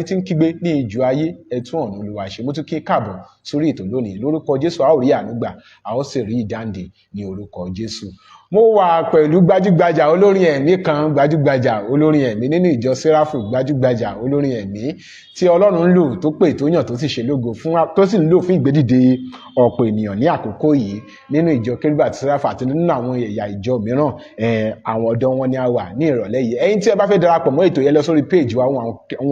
tí ń kígbe ní ìjọ ayé ẹtún ọ̀nà Olúwa ṣe. Mo tún kí káàbọ̀ sórí ètò lónìí. Lórúkọ Jésù a ó rí àánú gbà, a ó sì rí ìdáǹdè ní orúkọ Jésù. Mo wà pẹ̀lú gbajúgbajà olórin ẹ̀mí kan, gbajúgbajà olórin ẹ̀mí nínú ìjọ Séráfù, gbajúgbajà olórin ẹ̀mí tí Ọlọ́run ń lò tó pè tó yàn tó sì ṣe lógo fún, tó sì ń lò fún ìgbédìde ọ̀pọ̀ ènìyàn ní àkókò yìí nínú ìjọ Kérúbù àti Séráfù àti nínú àwọn ẹ̀yà ìjọ mìíràn. Àwọn ọ̀dọ́ wọn ni a wà ní ìrọ̀lẹ́ yìí. Ẹ̀yin tí ẹ bá fẹ́ darapọ̀ mọ́ ètò yẹn, lọ sórí page wa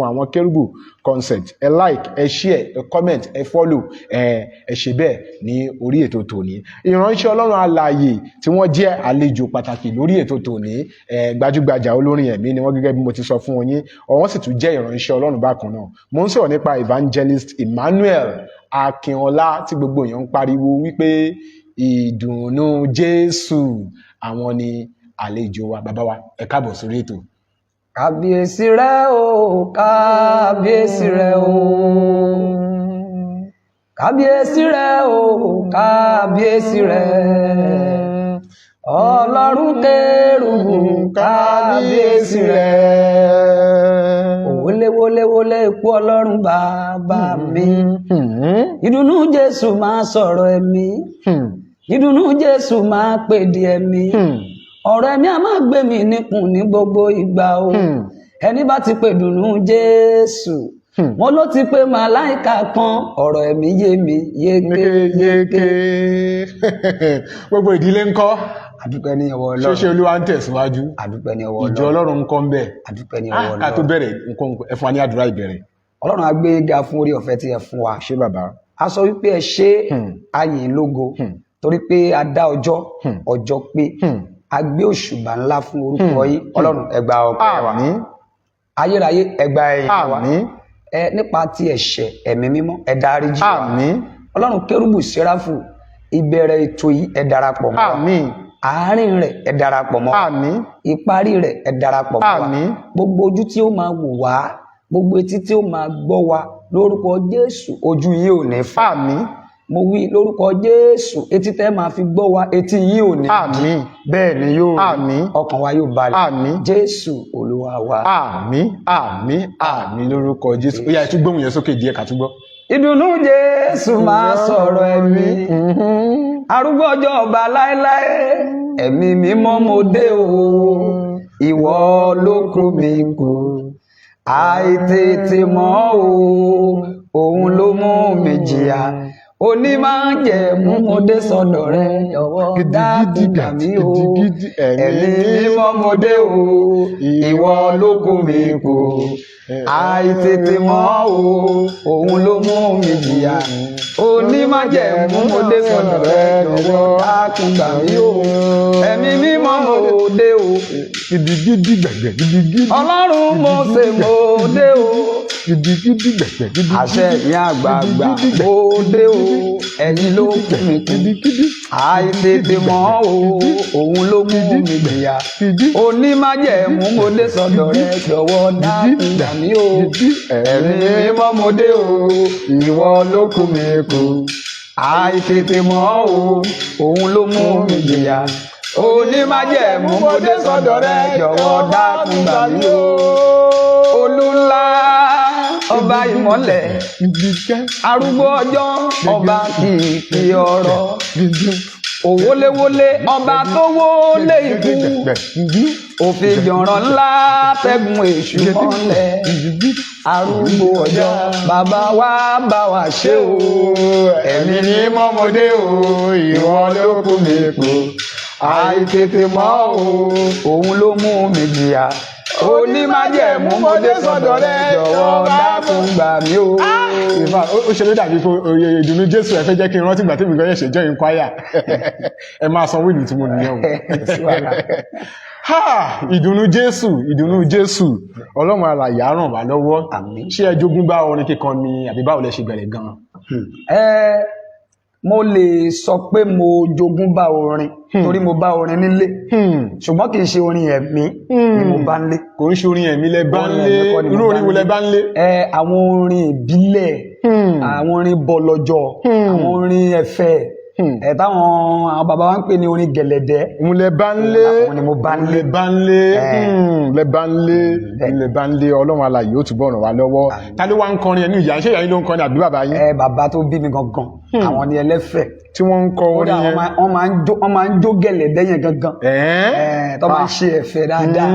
àwọn Kérúbù Concept, ẹ like, ẹ share, ẹ comment, ẹ follow, ẹ ṣe bẹ́ẹ̀ ní orí ètò tòní. Ìránṣẹ́ Ọlọ́run alààyè tí wọ́n jẹ́ àlejò pàtàkì lórí ètò tòní, gbajúgbajà olórin ẹ̀mí ni wọ́n, gẹ́gẹ́ bí mo ti sọ fún yín. Wọ́n sì tún jẹ́ ìránṣẹ́ Ọlọ́run bákan náà. Mo ń sọ̀rọ̀ nípa Evangelist Emmanuel Akínọlá tí gbogbo èèyàn ń pariwo wípé ìdùnnú Jésù. Àwọn ni àlejò wa. Bàbá wa, ẹ káàbọ̀ sórí ètò. Kábíyèsí rẹ o, kábíyèsí rẹ o, kábíyèsí rẹ o, kábíyèsí rẹ, Ọlọ́run Kérúbù, kábíyèsí rẹ. Wọlé wọlé wọlé ikú Ọlọ́run bàbá mi. Ìdùnnú Jésù máa sọ̀rọ̀ ẹ̀mí. Ìdùnnú Jésù máa pèdè ẹ̀mí. Ọ̀rọ̀ ẹ̀mí a máa gbé mi níkùn ní gbogbo ìgbà o. Ẹni bá ti pè dùnnú Jésù, mo ló ti pè màláìka kan. Ọ̀rọ̀ ẹ̀mí yé mi yékéyéké. Gbogbo ìdílé ńkọ́? Àdúpẹ́ ní ọwọ́ Ọlọ́run. Ṣé Olúwa ń tẹ̀síwájú? Àdúpẹ́ ní ọwọ́ Ọlọ́run. Ìjọ Ọlọ́run ńkọ́ ń bẹ? Àdúpẹ́ ní ọwọ́ Ọlọ́run. Ká tó bẹ̀rẹ̀ nǹkan, ẹ fún wa ní àdúrà ìbẹ̀rẹ̀. Ọlọ́run á gbé ga fún orí ọ̀fẹ́ tí ẹ fún wa. Ṣé bàbá? A sọ wípé ẹ ṣe ayìn lógo torí pé a dá ọjọ́ pé a gbé òṣùbà ńlá fún orúkọ yín. Ọlọ́run ẹ gba ọpẹ́ wa. Àmín. Ayérayé ẹ gba ẹ̀yìn wa. Àmín. Nípa ti ẹ̀ṣẹ̀ ẹ̀mí mímọ́ ẹ dáríjì wa. Àmín. Ọlọ́run Kérúbù Séráfù, ìbẹ̀rẹ̀ ètò yìí ẹ darapọ̀ mọ́ wa. Àmín. Àárín rẹ̀ ẹ darapọ̀ mọ́ wa. Àmín. Ìparí rẹ̀ ẹ darapọ̀ mọ́ wa. Àmín. Gbogbo ojú tí ó máa wò wá, gbogbo etí tí ó máa gbọ́ wa, lórúkọ Jésù ojú yìí ò ní fọ́. Àmín. Mo wí lórúkọ Jésù, etí tẹ́ máa fi gbọ́ wa, etí yìí ò ní. Àmín. Bẹ́ẹ̀ ni yóò rí. Àmín. Ọkàn wa yóò balẹ̀. Àmín. Jésù Olúwa wa. Àmín. Àmín. Àmín lórúkọ Jésù. Ó yá, ẹ tún gbóhùn yẹn sókè díẹ̀ ká tún gbọ́. Ìdùnnú Jésù máa sọ̀rọ̀ ẹ̀mí. Arúgbó ọjọ́ ọba láéláé, ẹ̀mí mímọ́ mo dé o. Ìwọ ló kú mi kù, àìtètè mọ̀ o. Òun ló mú mi jìyà. Onímájẹ̀mú mo dé sọ́dọ̀ rẹ, jọ̀wọ́ dákúgbà mí o. Ẹ̀mí mímọ́ mo dé o. Ìwọ ló kú mi kù, àìtètè mọ̀ o. Òun ló mú mi jìyà. Onímájẹ̀mú mo dé sọ́dọ̀ rẹ, jọ̀wọ́ dákúgbà mí o. Ẹ̀mí mímọ́ mo dé o. Gidigidi gbẹ̀gbẹ̀ gidigidi. Ọlọ́run Mósè mo dé o. Gidigidi gbẹ̀gbẹ̀ gidigidi. Àṣẹ ìyá àgbààgbà mo dé o. Ẹ̀yin ló kú mi kú. Àìtètè mọ̀ o. Òun ló mú mi gbìyà. Onímájẹ̀mú mo dé sọ́dọ̀ rẹ, jọ̀wọ́ dákúgbà mí o. Ẹ̀mí mímọ́ mo dé o. Ìwọ ló kú mi kú. Àìtètè mọ̀ o. Òun ló mú mi gbìyà. Onímájẹ̀mú mo dé sọ́dọ̀ rẹ, jọ̀wọ́ dákúgbà mí o. Olúńlá ọba ìmọ́lẹ̀, arúgbó ọjọ́ ọba kìkì ọ̀rọ̀, òwólewólé ọba tó wólé ikú, òfin jọ̀rọ̀ ńlá tẹ́gun èṣù mọ́lẹ̀. Arúgbó ọjọ́ bàbá wa bá wa ṣe o. Ẹ̀mí mímọ́ mo dé o. Ìwọ ló kú mi kú, àìtètè mọ̀ o. Òun ló mú mi jìyà. Onímájẹ̀mú mo dé sọ́dọ̀ rẹ, jọ̀wọ́ dákun gbà mí o. Ó ṣe ló dàbí pé oyè ìdùnnú Jésù ẹ fẹ́ jẹ́ kí n rántí ìgbà tí mi gan yẹn ṣe join choir. Ẹ máa sanwó ìlú tí mo nìyẹn o. Ìdùnnú Jésù, ìdùnnú Jésù. Ọlọ́run alààyè á ràn wá lọ́wọ́. Àmín. Ṣé ẹ jogún bá orin kíkan ni àbí báwo lẹ ṣe bẹ̀rẹ̀ gan-an? Mo lè sọ pé mo jogún bá orin torí mo bá orin nílé, ṣùgbọ́n kì í ṣe orin ẹ̀mí ni mo bá nílé. Kò ń ṣe orin ẹ̀mí lẹ bá nílé. Irú orin wo lẹ bá nílé? Àwọn orin ìbílẹ̀, àwọn orin bọ̀lọ̀jọ̀, àwọn orin ẹ̀fẹ̀, táwọn àwọn bàbá wa ń pè ní orin gẹ̀lẹ̀dẹ́. òun lẹ bá ń lé òun ni mo bá ń lé. lẹ bá ń lé lẹ bá ń lé lẹ bá ń lé Ọlọ́run alààyè ó túbọ̀ ràn wá lọ́wọ́. ta ló wá ń kọrin ẹni ìyá ṣé ìyá yín ló ń kọrin àbí bàbá yín? Bàbá tó bí mi gangan àwọn ni ẹlẹ́fẹ̀ tí wọ́n ń kọ orin yẹn. wọ́n máa ń jó gẹ̀lẹ̀dẹ́ yẹn gangan tó máa ń ṣe ẹ̀fẹ̀ dáadáa.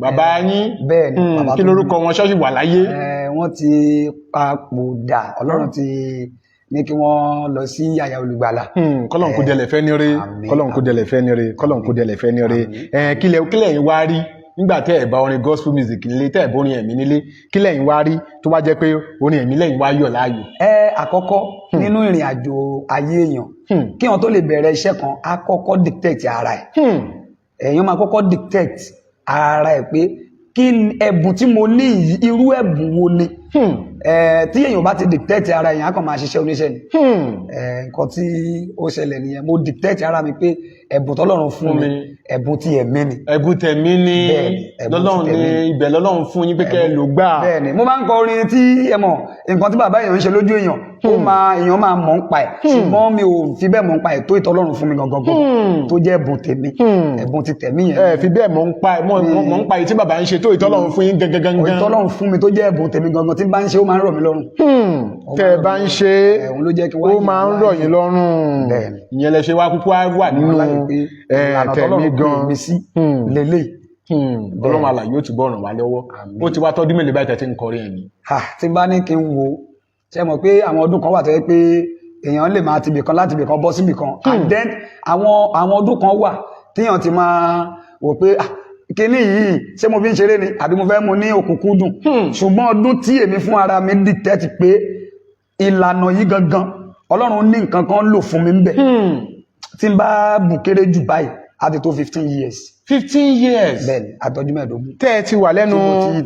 bàbá yín bẹ́ẹ̀ ni bàbá tó kí lorúkọ wọn ṣọ́ọ̀ṣì wà láyé? wọ́n ti papòdà Ọlọ́run ti ní kí wọ́n lọ sí àyà olùgbàlà. kọ́lọ́n kò dẹ̀lẹ̀ fẹ́ ní rí kọ́lọ́n kò dẹ̀lẹ̀ fẹ́ ní rí kọ́lọ́n kò dẹ̀lẹ̀ fẹ́ ní rí. kílẹ̀ yín wá rí nígbà tẹ́ ẹ̀ bá orin gospel music nílé tẹ́ ẹ̀ bá orin ẹ̀mí nílé kílẹ̀ yín wá rí tó wá jẹ́ pé orin ẹ̀mí lẹ́yìn wá yọ̀ láàyò. Àkọ́kọ́ nínú ìrìn àjò ayé èèyàn kí wọn tó lè bẹ̀rẹ̀ iṣẹ́ kan á kọ́kọ́ dictate ara ẹ̀. èèyàn máa kọ́kọ́ dictate ara ẹ̀ pé kí ẹ̀bùn tí mo ní yìí irú ẹ̀bùn wo ni. tí èèyàn bá ti dictate ara èèyàn á kàn máa ṣiṣẹ́ oníṣẹ́ ni. nǹkan tí ó ṣẹlẹ̀ nìyẹn mo dictate ara mi pé ẹ̀bùn tọ́lọ́run fún mi ẹ̀bùn ti ẹ̀mí ni. ẹ̀bùn tẹ̀mí ni lọ́lọ́run ní ibẹ̀ lọ́lọ́run fún yín pé kẹ́ ẹ lò gbà. bẹ́ẹ̀ni mo máa ń kọ orin tí ẹ mọ̀ nǹkan tí bàbá èèyàn ń ṣe lójú èèyàn èèyàn máa mọ̀ ń pa ẹ̀ ṣùgbọ́n mi ò fi bẹ́ẹ̀ mọ̀ ń pa ẹ̀ tó ìtọ́lọ́run fún mi gangan tó jẹ́ ẹ̀bùn tèmi ẹ̀bùn ti tẹ̀mí yẹn. ẹ fi bẹ́ẹ̀ mọ̀ ń pa ẹ̀ tí bàbá ń ṣe tó ìtọ́lọ́run fún yín gangan. ìtọ́lọ́run fún mi tó jẹ́ ẹ̀bùn tèmi gangan tí bá ń ṣe ó máa ń rọ̀ mí lọ́rùn. tẹ́ ẹ bá ń ṣe ó máa ń rọ̀ yín lọ́rùn ìyẹn lẹ ṣe wá kúkú wà nínú tẹ̀mí gan lélẹ̀. Ọlọ́run alààyè yóò túbọ̀ ràn wá lọ́wọ́. ó ti wá tọ́dún mélòó báyìí tẹ́ ti ń kọrin ẹ̀mí? tí bá ní kí n wo ṣe mọ̀ pé àwọn ọdún kan wà tó yẹ pé èèyàn lè máa ti bìkan láti bìkan bọ́ sí bìkan and then àwọn ọdún kan wà téèyàn ti máa wò pé kíní yìí ṣé mo fi ń ṣeré ni àbí mo fẹ́ mu ní òkúnkúndùn ṣùgbọ́n ọdún tí èmi fún ara mi dictate pé ìlànà yìí gangan Ọlọ́run ní nǹkan kan lò fún mi ń bẹ̀ tí n bá bù kéré jù báyìí á ti tó 15 years. 15 years. bẹ́ẹ̀ni àtọ́jú mẹ́ẹ̀ẹ́dógún. tẹ́ ẹ ti wà lẹ́nu.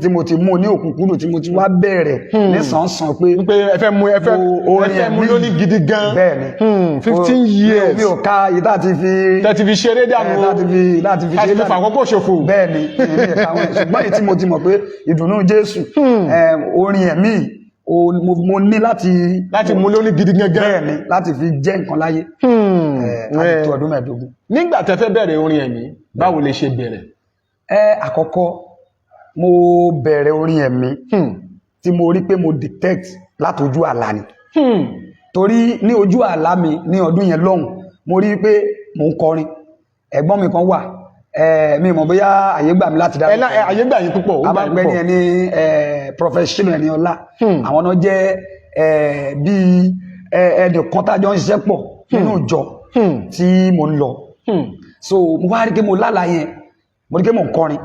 tí mo ti mú ní òkúnkúndùn tí mo ti wá bẹ̀rẹ̀ nísànsán pé. ẹ fẹ́ mú lóní gidi gan. bẹ́ẹ̀ni 15 years. mi ò ka yìí láti fi. tẹ́ ti fi ṣeré dànù. láti fi ṣeré dànù. láti fi fàkókò ṣòfò. bẹ́ẹ̀ni ṣùgbọ́n èyí tí mo ti mọ̀ pé ìdùnnú Jésù orin ẹ̀mí mo ní láti mú lóní gidi gangan. bẹ́ẹ̀ni láti fi jẹ́ nǹkan láyé. àti tó ọdún mẹ́ẹ̀ẹ́dógún. nígbà tẹ́ fẹ́ bẹ̀rẹ̀ orin ẹ̀mí báwo lè ṣe bẹ̀rẹ̀? Àkọ́kọ́ mo bẹ̀rẹ̀ orin ẹ̀mí tí mo rí pé mo detect látojú àlá ni. torí ní ojú àlá mi ní ọdún yẹn lọ́hùn mo rí pé mo ń kọrin ẹ̀gbọ́n mi kan wà mi mọ̀ bóyá àyè gbà mí láti dára. àyè gbà yín púpọ̀. abàgbẹ́ni ẹni professional ẹni ọlá àwọn náà jẹ́ bíi ẹnìkan tájọ ń ṣiṣẹ́ pọ̀ nínú ìjọ tí mo ń lọ. so mo wá rí pé mo lálàá yẹn mo rí pé mo ń kọrin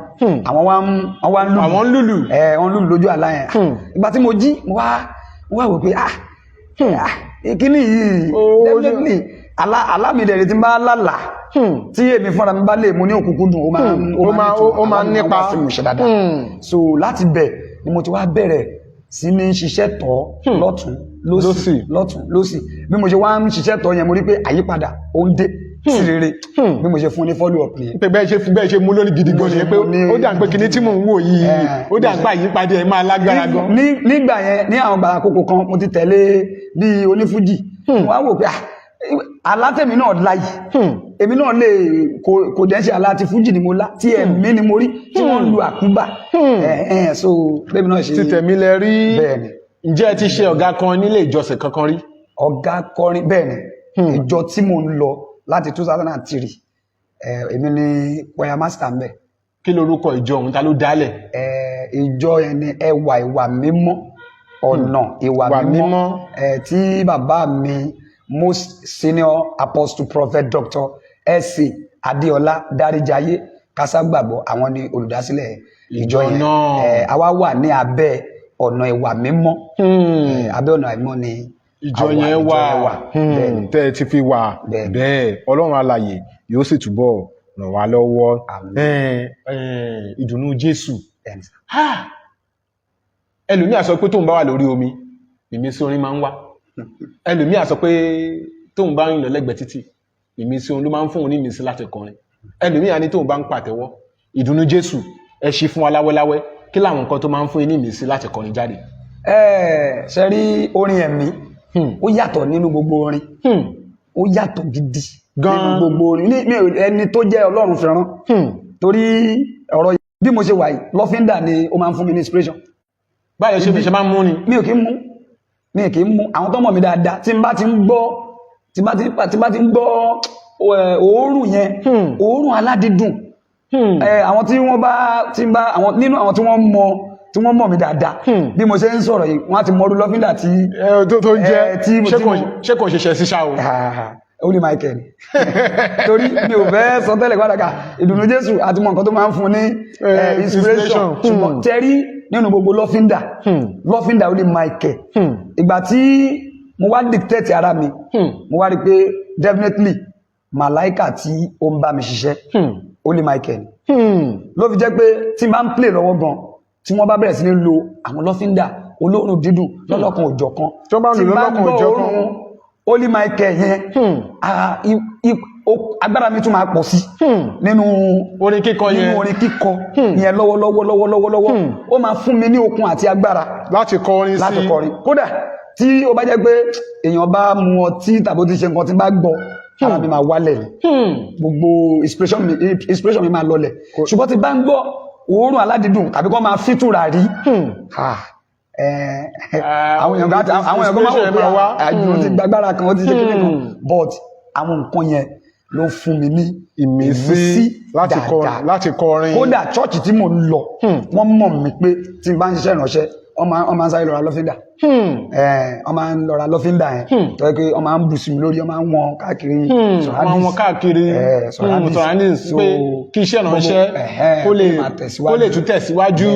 àwọn wá ń lùlù. àwọn ń lùlù. wọ́n lùlù lójú àlá yẹn. ìgbà tí mo jí mo wá wò pé kíní yìí definitely alámìdẹ̀rẹ̀ tí n bá lálà tí èmi fúnra mi bá lè mú ní òkúnkúndùn ó máa ń nípa sí mi ṣe dáadáa. so láti bẹ̀ ni mo ti wá bẹ̀rẹ̀ sí ní ṣiṣẹ́ tọ̀ lọ́tún lọ́sì bí mo ṣe wá ń ṣiṣẹ́ tọ̀ yẹn mo rí pé àyípadà ó ń dé sí rere bí mo ṣe fún ní follow up nìyẹn. pé bẹ́ẹ̀ ṣe mú lónìí gidi gan ni pé ó dà ń pé kíní tí mò ń wò yìí ó dà ń pa àyípadà ẹ̀ máa lágbára gan. nígbà yẹn ní àwọn gbàrà àkókò kan mo ti tẹ̀lé bí onífújì wọ́n á wò pé alátẹ̀mí náà láyì èmi náà lè kò dẹ́ ṣe aláti fújì ni mo lá tí ẹ̀mí ni mo rí tí wọ́n lu àkúbà so bẹ́ẹ̀ náà ṣe. ti tẹ̀mí lẹ rí. bẹ́ẹ̀ni. ǹjẹ́ ẹ ti ṣe ọ̀gá kan nílé ìjọsìn kankan rí? ọ̀gá kọrin bẹ́ẹ̀ni ìjọ tí mo ń lọ láti 2003 èmi ni choir master mbẹ. kí lorúkọ ìjọ ọ̀hún ta ló dálẹ̀? ìjọ yẹn ni ẹwà ìwà mímọ́ ọ̀nà ìwà mímọ́ tí bàbá mi most senior apostle prophet Dr. S.C. Adéọlá Dáríjayé Káságbàgbọ́ àwọn ni olùdásílẹ̀ ìjọ yẹn. àwa wà ní abẹ́ ọ̀nà ìwà mímọ́ abẹ́ ọ̀nà ìmọ̀ ni ìjọ yẹn wà tẹ́ ẹ ti fi wà bẹ́ẹ̀ Ọlọ́run alààyè yóò sì túbọ̀ ràn wá lọ́wọ́. ìdùnnú Jésù. ẹlòmíà sọ pé tóun bá wà lórí omi ìmísí orin máa ń wá. ẹlòmíà sọ pé tóun bá ń lọ lẹ́gbẹ̀ẹ́ títì ìmísí orin ló máa ń fún òun ní ìmísí láti kọrin. ẹlòmíà ní tóun bá ń pàtẹ́wọ́ ìdùnnú Jésù ẹ ṣí fún wa láwẹ́láwẹ́ kí làwọn nǹkan tó máa ń fún yín ní ìmísí láti kọrin jáde. ṣe rí orin ẹ̀mí ó yàtọ̀ nínú gbogbo orin ó yàtọ̀ gidi Gan. nínú gbogbo orin ẹni tó jẹ́ Ọlọ́run fẹ́ràn torí ọ̀rọ̀ bí mo ṣe wà yìí lọ́fíńdà ni ó máa ń fún mi ní inspiration. báyìí ṣe máa ń mú ni. mi ò kí ń mú àwọn tó mọ̀ mi dáadáa tí n bá ti ń gbọ́ òórùn yẹn òórùn aládìdùn àwọn tí wọ́n bá àwọn nínú àwọn tí wọ́n mọ̀ mi dáadáa bí mo ṣe ń sọ̀rọ̀ yìí wọ́n á ti mọ̀rú lọ́fíńdà tí tó jẹ́ ṣé kò ṣẹ̀ṣẹ̀ síṣà o. Holy Michael torí mi ò fẹ́ sọ tẹ́lẹ̀ pàtàkì ìdùnnú Jésù àti mọ̀ nǹkan tó máa ń fún ní inspiration ṣùgbọ́n tẹ́rí nínú gbogbo lọ́fíńdà Holy Michael ìgbà tí mo wá dictate ara mi mo wá rí pé definitely màláìkà tí ó ń bá mi ṣiṣẹ́ Holy Michael ló fi jẹ́ pé tí n bá ń play lọ́wọ́ gan tí wọ́n bá bẹ̀rẹ̀ sí ní lo àwọn lọ́fíńdà olóòrùn dídùn lọ́lọ́kan òjọ̀kan tí n bá ń gbọ́ òórùn Holy Michael yẹn agbára mi tún máa pọ̀ sí nínú orin kíkọ yẹn lọ́wọ́lọ́wọ́ ó máa fún mi ní okun àti agbára láti kọ orin sí kódà tí ó bá jẹ́ pé èèyàn bá mu ọtí tàbí ó ti ṣe nǹkan tí bá gbọ́ ara mi máa wálẹ̀ gbogbo inspiration mi máa lọlẹ̀ ṣùgbọ́n tí bá ń gbọ́ òórùn aládìdùn tàbí kọ́ máa fítùrà rí àwọn èèyàn kan máa wò pé àjò ti gbàgbára kan ó ti ṣe kéde kan but àwọn nǹkan yẹn ló fún mi ní ìmísí láti kọrin. kódà chọ́ọ̀chì tí mò ń lọ wọ́n mọ̀ mí pé tí n bá ń ṣiṣẹ́ ìránṣẹ́ wọ́n máa ń sáré lọ́ra lọ́fíńdà wọ́n máa ń lọ́ra lọ́fíńdà yẹn tó yẹ pé wọ́n máa ń bù sí mi lórí wọ́n máa ń wọn káàkiri surroundings pé kí iṣẹ́ ìránṣẹ́ kó lè tún tẹ̀síwájú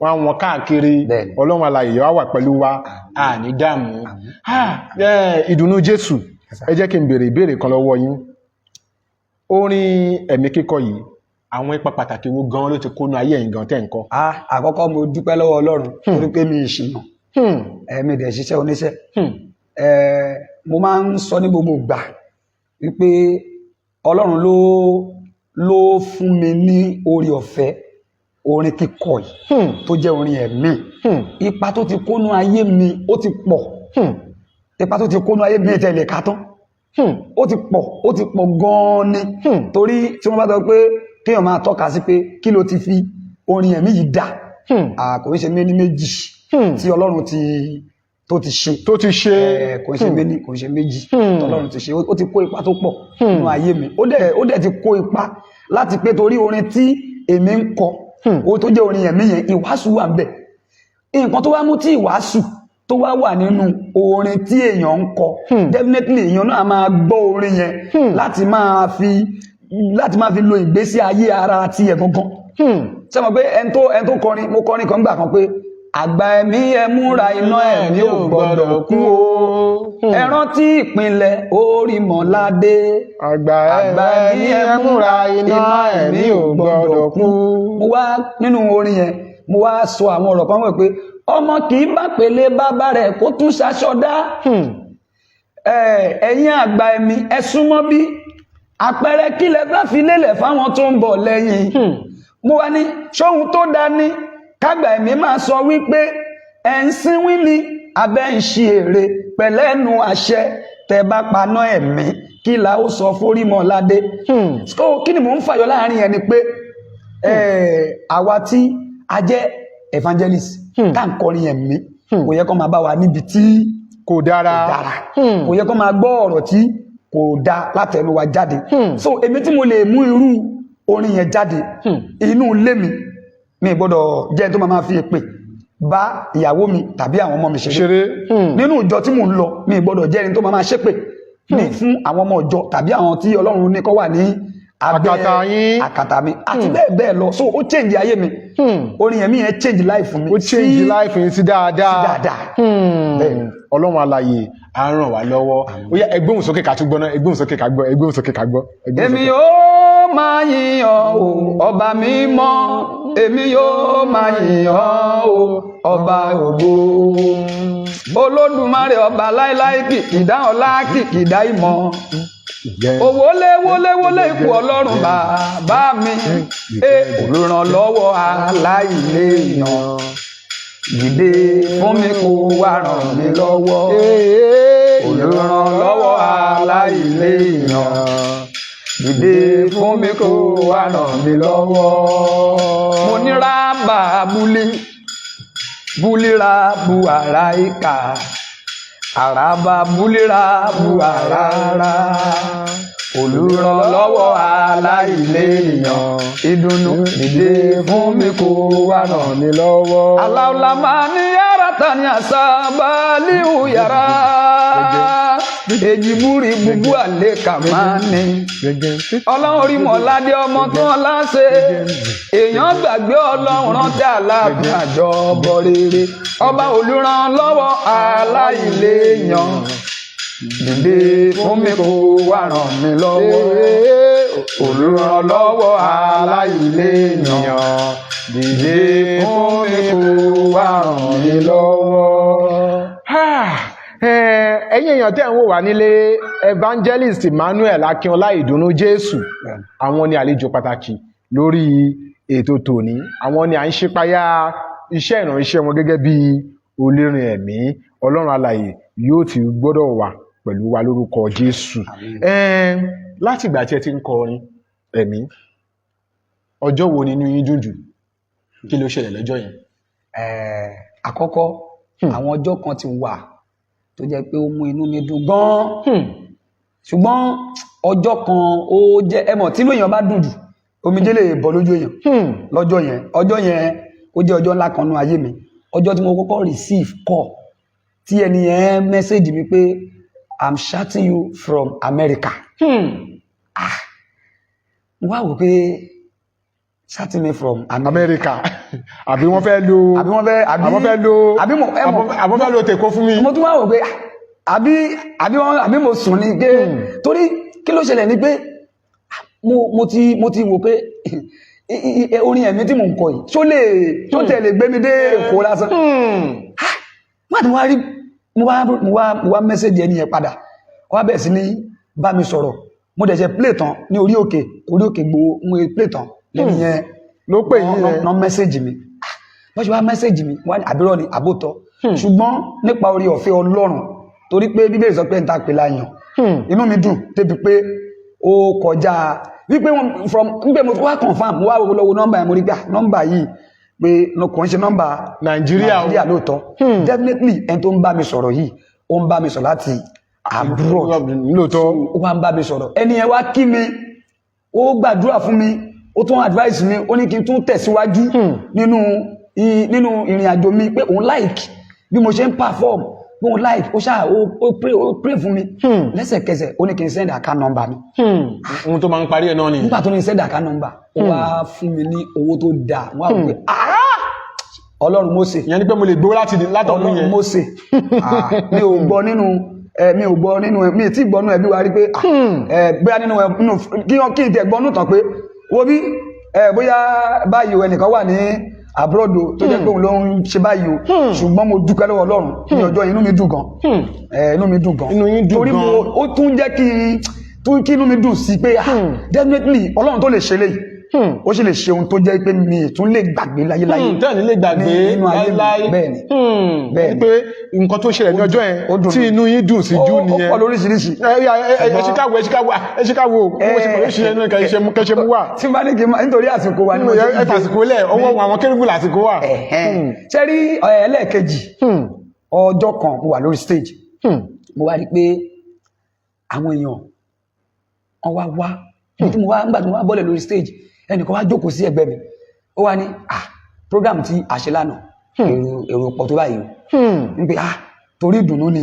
wọn káàkiri Ọlọ́run alààyè wá wà pẹ̀lú wa àní dààmú. ìdùnnú Jésù ẹ jẹ́ kí n béèrè ìbéèrè kan lọ́wọ́ yín. orin ẹ̀mí kíkọ yìí àwọn ipa pàtàkì wo gan ló ti kónú ayé ẹ̀yin gan tẹ́ ń kọ. àkọ́kọ́ mo dúpẹ́ lọ́wọ́ Ọlọ́run torí pé mi ìṣìnà mi dẹ̀ ṣiṣẹ́ oníṣẹ́ mo máa ń sọ ní gbogbo ìgbà wípé Ọlọ́run ló fún mi ní orí ọ̀fẹ́ orin kíkọ yìí tó jẹ́ orin ẹ̀mí ipa tó ti kónú ayé mi ó ti pọ̀ ipa tó ti kónú ayé mi tẹ̀lé ká tán ó ti pọ̀ gan-an ni torí tí wọ́n bá sọ pé kéèyàn máa tọ́ka sí pé kí ló ti fi orin ẹ̀mí yìí dà kò ń ṣe méjì tí Ọlọ́run tó ti ṣe kò ń ṣe méjì kò ń ṣe méjì tọ́lọ́run ti ṣe ó ti kó ipa tó pọ̀ nínú ayé mi ó dẹ̀ ti kó ipa láti pé torí orin tí èmi ń kọ ó tó jẹ́ orin ẹ̀mí yẹn ìwàásù wà ńbẹ̀ nǹkan tó wá mú tí ìwàásù tó wá wà nínú orin tí èèyàn ń kọ definitely èèyàn náà máa gbọ́ orin yẹn láti máa fi lo ìgbésí ayé ara ti ẹ̀ gangan ṣé mo pé ẹni tó kọrin mo kọrin kan gbà kan pé àgbà ẹ̀mí ẹ múra iná ẹ̀mí ò gbọ́dọ̀ kú o ẹ rántí ìpínlẹ̀ Orímọ̀ládé àgbà ẹ̀mí ẹ múra iná ẹ̀mí ò gbọ́dọ̀ kú. mo wá nínú orin yẹn mo wá sọ àwọn ọ̀rọ̀ kan wọ̀ pé ọmọ kì í bá pèlè bàbá rẹ̀ kó tún ṣaṣọdá ẹ̀yin àgbà ẹ̀mí ẹ súnmọ́ bí àpẹẹrẹ kílẹ̀ bá fi lélẹ̀ fáwọn tó ń bọ̀ lẹ́yìn mo wá ní ṣóhun tó dání kágbà ẹ̀mí máa sọ wípé ẹ̀ ń sínwín ni abẹ́ ń ṣe èrè pẹ̀lẹ́nu àṣẹ tẹ bá paná ẹ̀mí kí la ó sọ f'Orímọ̀ládé. kí ni mò ń fàyọ láàrin ẹni pé àwa tí a jẹ́ evangelist tá à ń kọrin ẹ̀mí kò yẹ kó máa bá wa níbi tí kò dára kò yẹ kó máa gbọ́ ọ̀rọ̀ tí kò dá látẹnu wa jáde. so èmi tí mo lè mú irú orin yẹn jáde inú ilé mi gbọ́dọ̀ jẹ́ tó máa fi èpè bá ìyàwó mi tàbí àwọn ọmọ mi ṣeré nínú ìjọ tí mò ń lọ mi gbọ́dọ̀ jẹ́ ẹni tó máa ṣépè ní fún àwọn ọmọ ìjọ tàbí àwọn tí Ọlọ́run ní kó wà ní àkàtà mi àti bẹ́ẹ̀ bẹ́ẹ̀ lọ so ó change ayé mi orin yẹn mi yẹn change life mi ó change life yẹn sí dáadáa Ọlọ́run alààyè á ràn wá lọ́wọ́ ó yá ẹgbóhùn sókè ká tún gbọ́ná ẹgbóhùn sókè ká gbọ́ ẹgbóhùn sókè ká gbọ́. èmi yóò máa yìn ọ́ o ọba mímọ́ èmi yóò máa yìn ọ́ o ọba ògo Olódùmarè ọba láíláí kìkìdá ọlá kìkìdá ìmọ̀ wọlé ikú Ọlọ́run bàbá mi olùrànlọ́wọ́ aláìléèyàn dìde fún mi kó wá ràn mí lọ́wọ́ olùrànlọ́wọ́ aláìléèyàn dìde fún mi kó wá ràn mí lọ́wọ́. mo ní rábà búlíra bu àrá ìkà àràbà búlíra bu àràrà olùrànlọ́wọ́ aláìléèyàn ìdùnnú dìde fún mi kó wá ràn mí lọ́wọ́. aláwòlá máa ní yàrá tani àṣà báàlíhù yàrá èjìbúrí gbogbo àlè kà máa ní. ọlọ́run orí mọ̀ládé ọmọ tó wọn láṣẹ èèyàn gbàgbé ọlọ́run rántí aláàbí àjọbọ rere ọba olùrànlọ́wọ́ aláìléèyàn dìde fún mi kó wá ràn mí lọ́wọ́. olùrànlọ́wọ́ aláìléèyàn dìde fún mi kó wá ràn mí lọ́wọ́. ẹ̀yin èèyàn tẹ́ ń wò wá nílé, evangelist Emmanuel Akínọlá Ìdùnnú Jésù àwọn ni àlejò pàtàkì lórí ètò tòní. àwọn ni à ń ṣípayá iṣẹ́ ìránṣẹ́ wọn gẹ́gẹ́ bí olórin ẹ̀mí. Ọlọ́run alààyè yóò ti gbọ́dọ̀ wà pẹ̀lú wa lórúkọ Jésù. láti ìgbà tí ẹ ti ń kọrin ẹ̀mí, ọjọ́ wo nínú yín dùn jù? Kí ló ṣẹlẹ̀ lọ́jọ́ yẹn? àkọ́kọ́ àwọn ọjọ́ kan ti wà tó jẹ́ pé ó mú inú mi dùn gan-an, ṣùgbọ́n ọjọ́ kan ó jẹ́ ẹmọ̀ tí inú èèyàn bá dùn jù omijé lè bọ́ lójú èèyàn. lọ́jọ́ yẹn ọjọ́ yẹn ó jẹ́ ọjọ́ ńlá kan nú ayé mi. ọjọ́ tí mo kọ́kọ́ receive call tí ẹni yẹn message mi pé I'm shouting you from America. mo wá wò pé shouting me from America àbí wọ́n fẹ́ lo àbí fẹ́ lo tèkó fún mi. mo tún wá wò pé àbí mo sùn ní pé torí kí ló ṣẹlẹ̀ ni pé mo ti wò pé orin ẹ̀mí tí mo ń kọ yìí tó tẹ̀lé gbé mi dé Èkó lásán. wọ́n ti wá rí mo wá mẹ́sẹ̀jì ẹni yẹn padà wọ́n bẹ̀rẹ̀ sí ní bá mi sọ̀rọ̀. mo dẹ̀ ṣe play tán ní orí òkè Ìgbòho mo play tán lẹ́yìn yẹn ló pè yín yẹn ná mẹ́sẹ̀jì mi. wọ́n ṣe wá mẹ́sẹ̀jì mi wọ́n ní àbírọ̀ ni àbótọ́. ṣùgbọ́n nípa orí ọ̀fẹ́ Ọlọ́run torí pé Bíbélì sọ pé ń ta pè láyàn inú mi dùn débi pé ó kọjá wípé nígbà mo wá confam mo wá lọ́wọ́ nọ́mbà yẹn mo rí gbà nọ́mbà yìí pé kò ń ṣe nọ́mbà Nàìjíríà lóòótọ́. definitely ẹni tó ń bá mi sọ̀rọ̀ yìí ó ń bá mi sọ̀rọ̀ láti àbúrò lóòótọ́. ó wá ń bá mi sọ̀rọ̀ ẹni yẹn wá kí mi ó gbàdúrà fún mi ó tún advice mi ó ní kí n tún tẹ̀síwájú nínú ìrìn àjò mi pé òun like bí mo ṣe ń perform pé òun like ó pray fún mi lẹ́sẹ̀kẹsẹ̀ ó ní kí n send account number mi. ohun tó máa ń parí ẹ̀ náà ni. nígbà tó ní send account number ó wá fún mi ní owó tó dáa wọ́n á wò pé Ọlọ́run Mósè. ìyẹn ni pé mo lè gbowó látọ̀dún yẹn. Ọlọ́run Mósè mi ò gbọ́ nínú mi tí gbọ́nú ẹbí wa rí pé bóyá nínú kí n tẹ̀ gbọ́nú tán pé wo bí bóyá báyìí ẹnìkan wà ní àbúrọ̀dù tó jẹ́ pé òun ló ń ṣe báyìí o ṣùgbọ́n mo dúpẹ́ lọ́wọ́ Ọlọ́run ní ọjọ́ inú mi dùn gan. torí ó tún jẹ́ kí inú mi dùn sí pé definitely Ọlọ́run tó lè ṣe léyìí ó sì lè ṣe ohun tó jẹ́ pé mi tún lè gbàgbé láyéláyé. tẹ́ẹ̀ ní lè gbàgbé láyéláyé. bẹ́ẹ̀ni pé nǹkan tó ṣẹlẹ̀ ní ọjọ́ yẹn tí inú yín dùn sí jù nìyẹn. ó pọ̀ lóríṣiríṣi. ẹ̀ṣíkàwò kẹṣẹ mú wà. tí bá ní kí n máa nítorí àsìkò wa ni mo ṣe ń gbé. àsìkò lẹ̀ ọwọ́ àwọn kérúbù lásìkò wà. ṣe rí ẹlẹ́ẹ̀kejì ọjọ́ kan mo wà lórí stage mo wá rí pé àwọn èèyàn wọ́n wá nígbà tí mo wá bọ́lẹ̀ lórí stage ẹnìkan wá jókòó sí ẹ̀gbẹ́ mi ó wá ní program tí a ṣe lánàá èrò pọ̀ tó báyìí ń pé torí ìdùnnú ni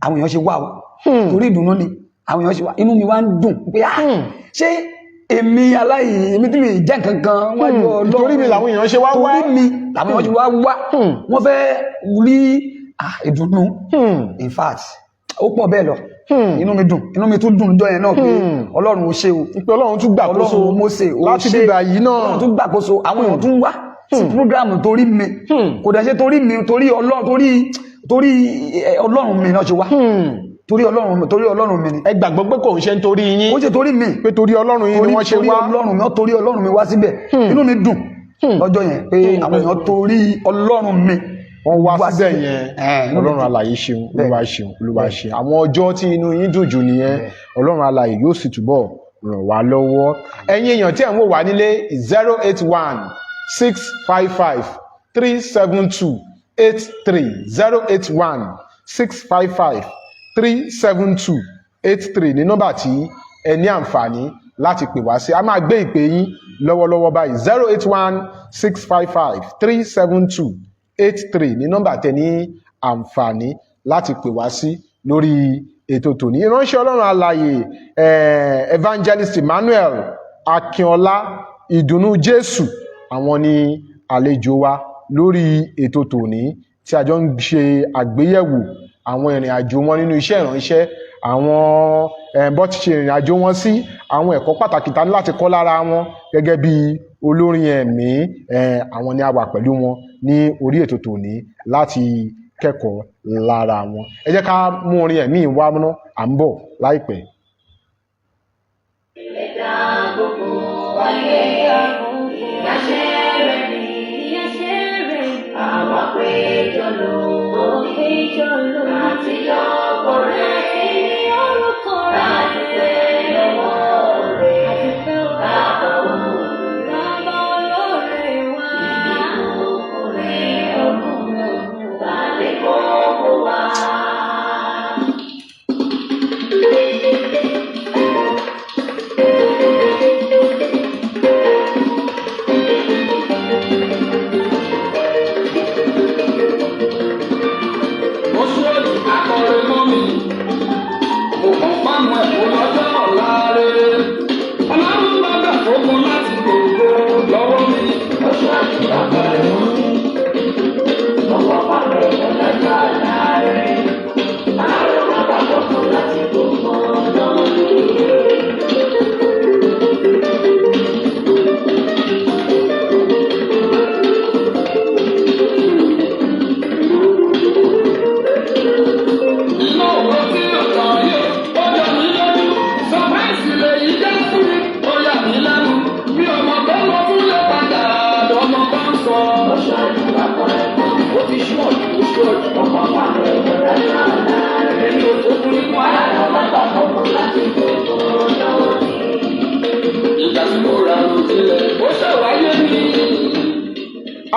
àwọn èèyàn ṣe wá o torí ìdùnnú ni àwọn èèyàn ṣe wá inú mi wá ń dùn pé ṣé èmi tí mi jẹ́ kankan wájú Ọlọ́run torí mi làwọn èèyàn ṣe wá torí mi làwọn èèyàn ṣe wá wọ́n fẹ́ rí ìdùnnú in fact ó pọ̀ bẹ́ẹ̀ lọ inú mi tún dùn jọ yẹn náà pé Ọlọ́run ó ṣe o pé Ọlọ́run tún gbàkóso Ọlọ́run Mósè ó láti ṣe bíbá yìí náà Ọlọ́run tún gbàkóso àwọn èèyàn tún wá sí program torí mi kò dẹ̀ ṣe torí mi torí Ọlọ́run mi náà ṣe wá torí Ọlọ́run mi ni. ẹ gbàgbọ́ pé kò ń ṣe nítorí yín. ó ṣe torí mi. pé torí Ọlọ́run yín ni wọ́n ṣe wá. torí Ọlọ́run mi wá síbẹ̀ inú mi dùn lọ́jọ́ yẹn pé àwọn èèyàn torí Ọlọ́run mi wọ́n wá síbẹ̀ yẹn ọlọ́run alààyè ṣeun olúwa ṣeun olúwa ṣeun àwọn ọjọ́ tí inú yín dùn jù nìyẹn ọlọ́run alààyè yóò sì túbọ̀ ràn wá lọ́wọ́ ẹ̀yin èèyàn tí ẹ̀ ń wò wá nílé 081-655-372-83 ní nọ́mbà tí ẹ ní àǹfààní láti pè wá sí a máa gbé ìpè yín lọ́wọ́lọ́wọ́ báyìí 081-655-372-83 ní nọ́mbà tẹ ní àǹfààní láti pè wá sí lórí ètò tòní ìránṣẹ́ ọlọ́run alààyè evangelist Emmanuel Akínọlá ìdùnnú Jésù àwọn ni àlejò wa lórí ètò tòní tí a jọ ń ṣe àgbéyẹ̀wò àwọn ìrìn àjò wọn nínú iṣẹ́ ìránṣẹ́ àwọn bó ti ṣe ìrìn àjò wọn sí àwọn ẹ̀kọ́ pàtàkì tá ní láti kọ́ lára wọn gẹ́gẹ́ bí olórin ẹ̀mí àwọn ni a wà pẹ̀lú wọn ní orí ètò tòní láti kẹ́kọ̀ọ́ lára wọn ẹ jẹ́ ká mú orin ẹ̀mí wá mọ́ à ń bọ̀ láìpẹ́. Ẹ̀dá gbogbo wáyé ìyáṣẹ́ rẹ̀ ni àwa péjọ lò láti yọ̀pọ̀ rẹ̀ láti pé lọ́wọ́ rẹ̀ lábọ̀ olóore wá ìdókòrè ọkùnrin tàbí kókó wá.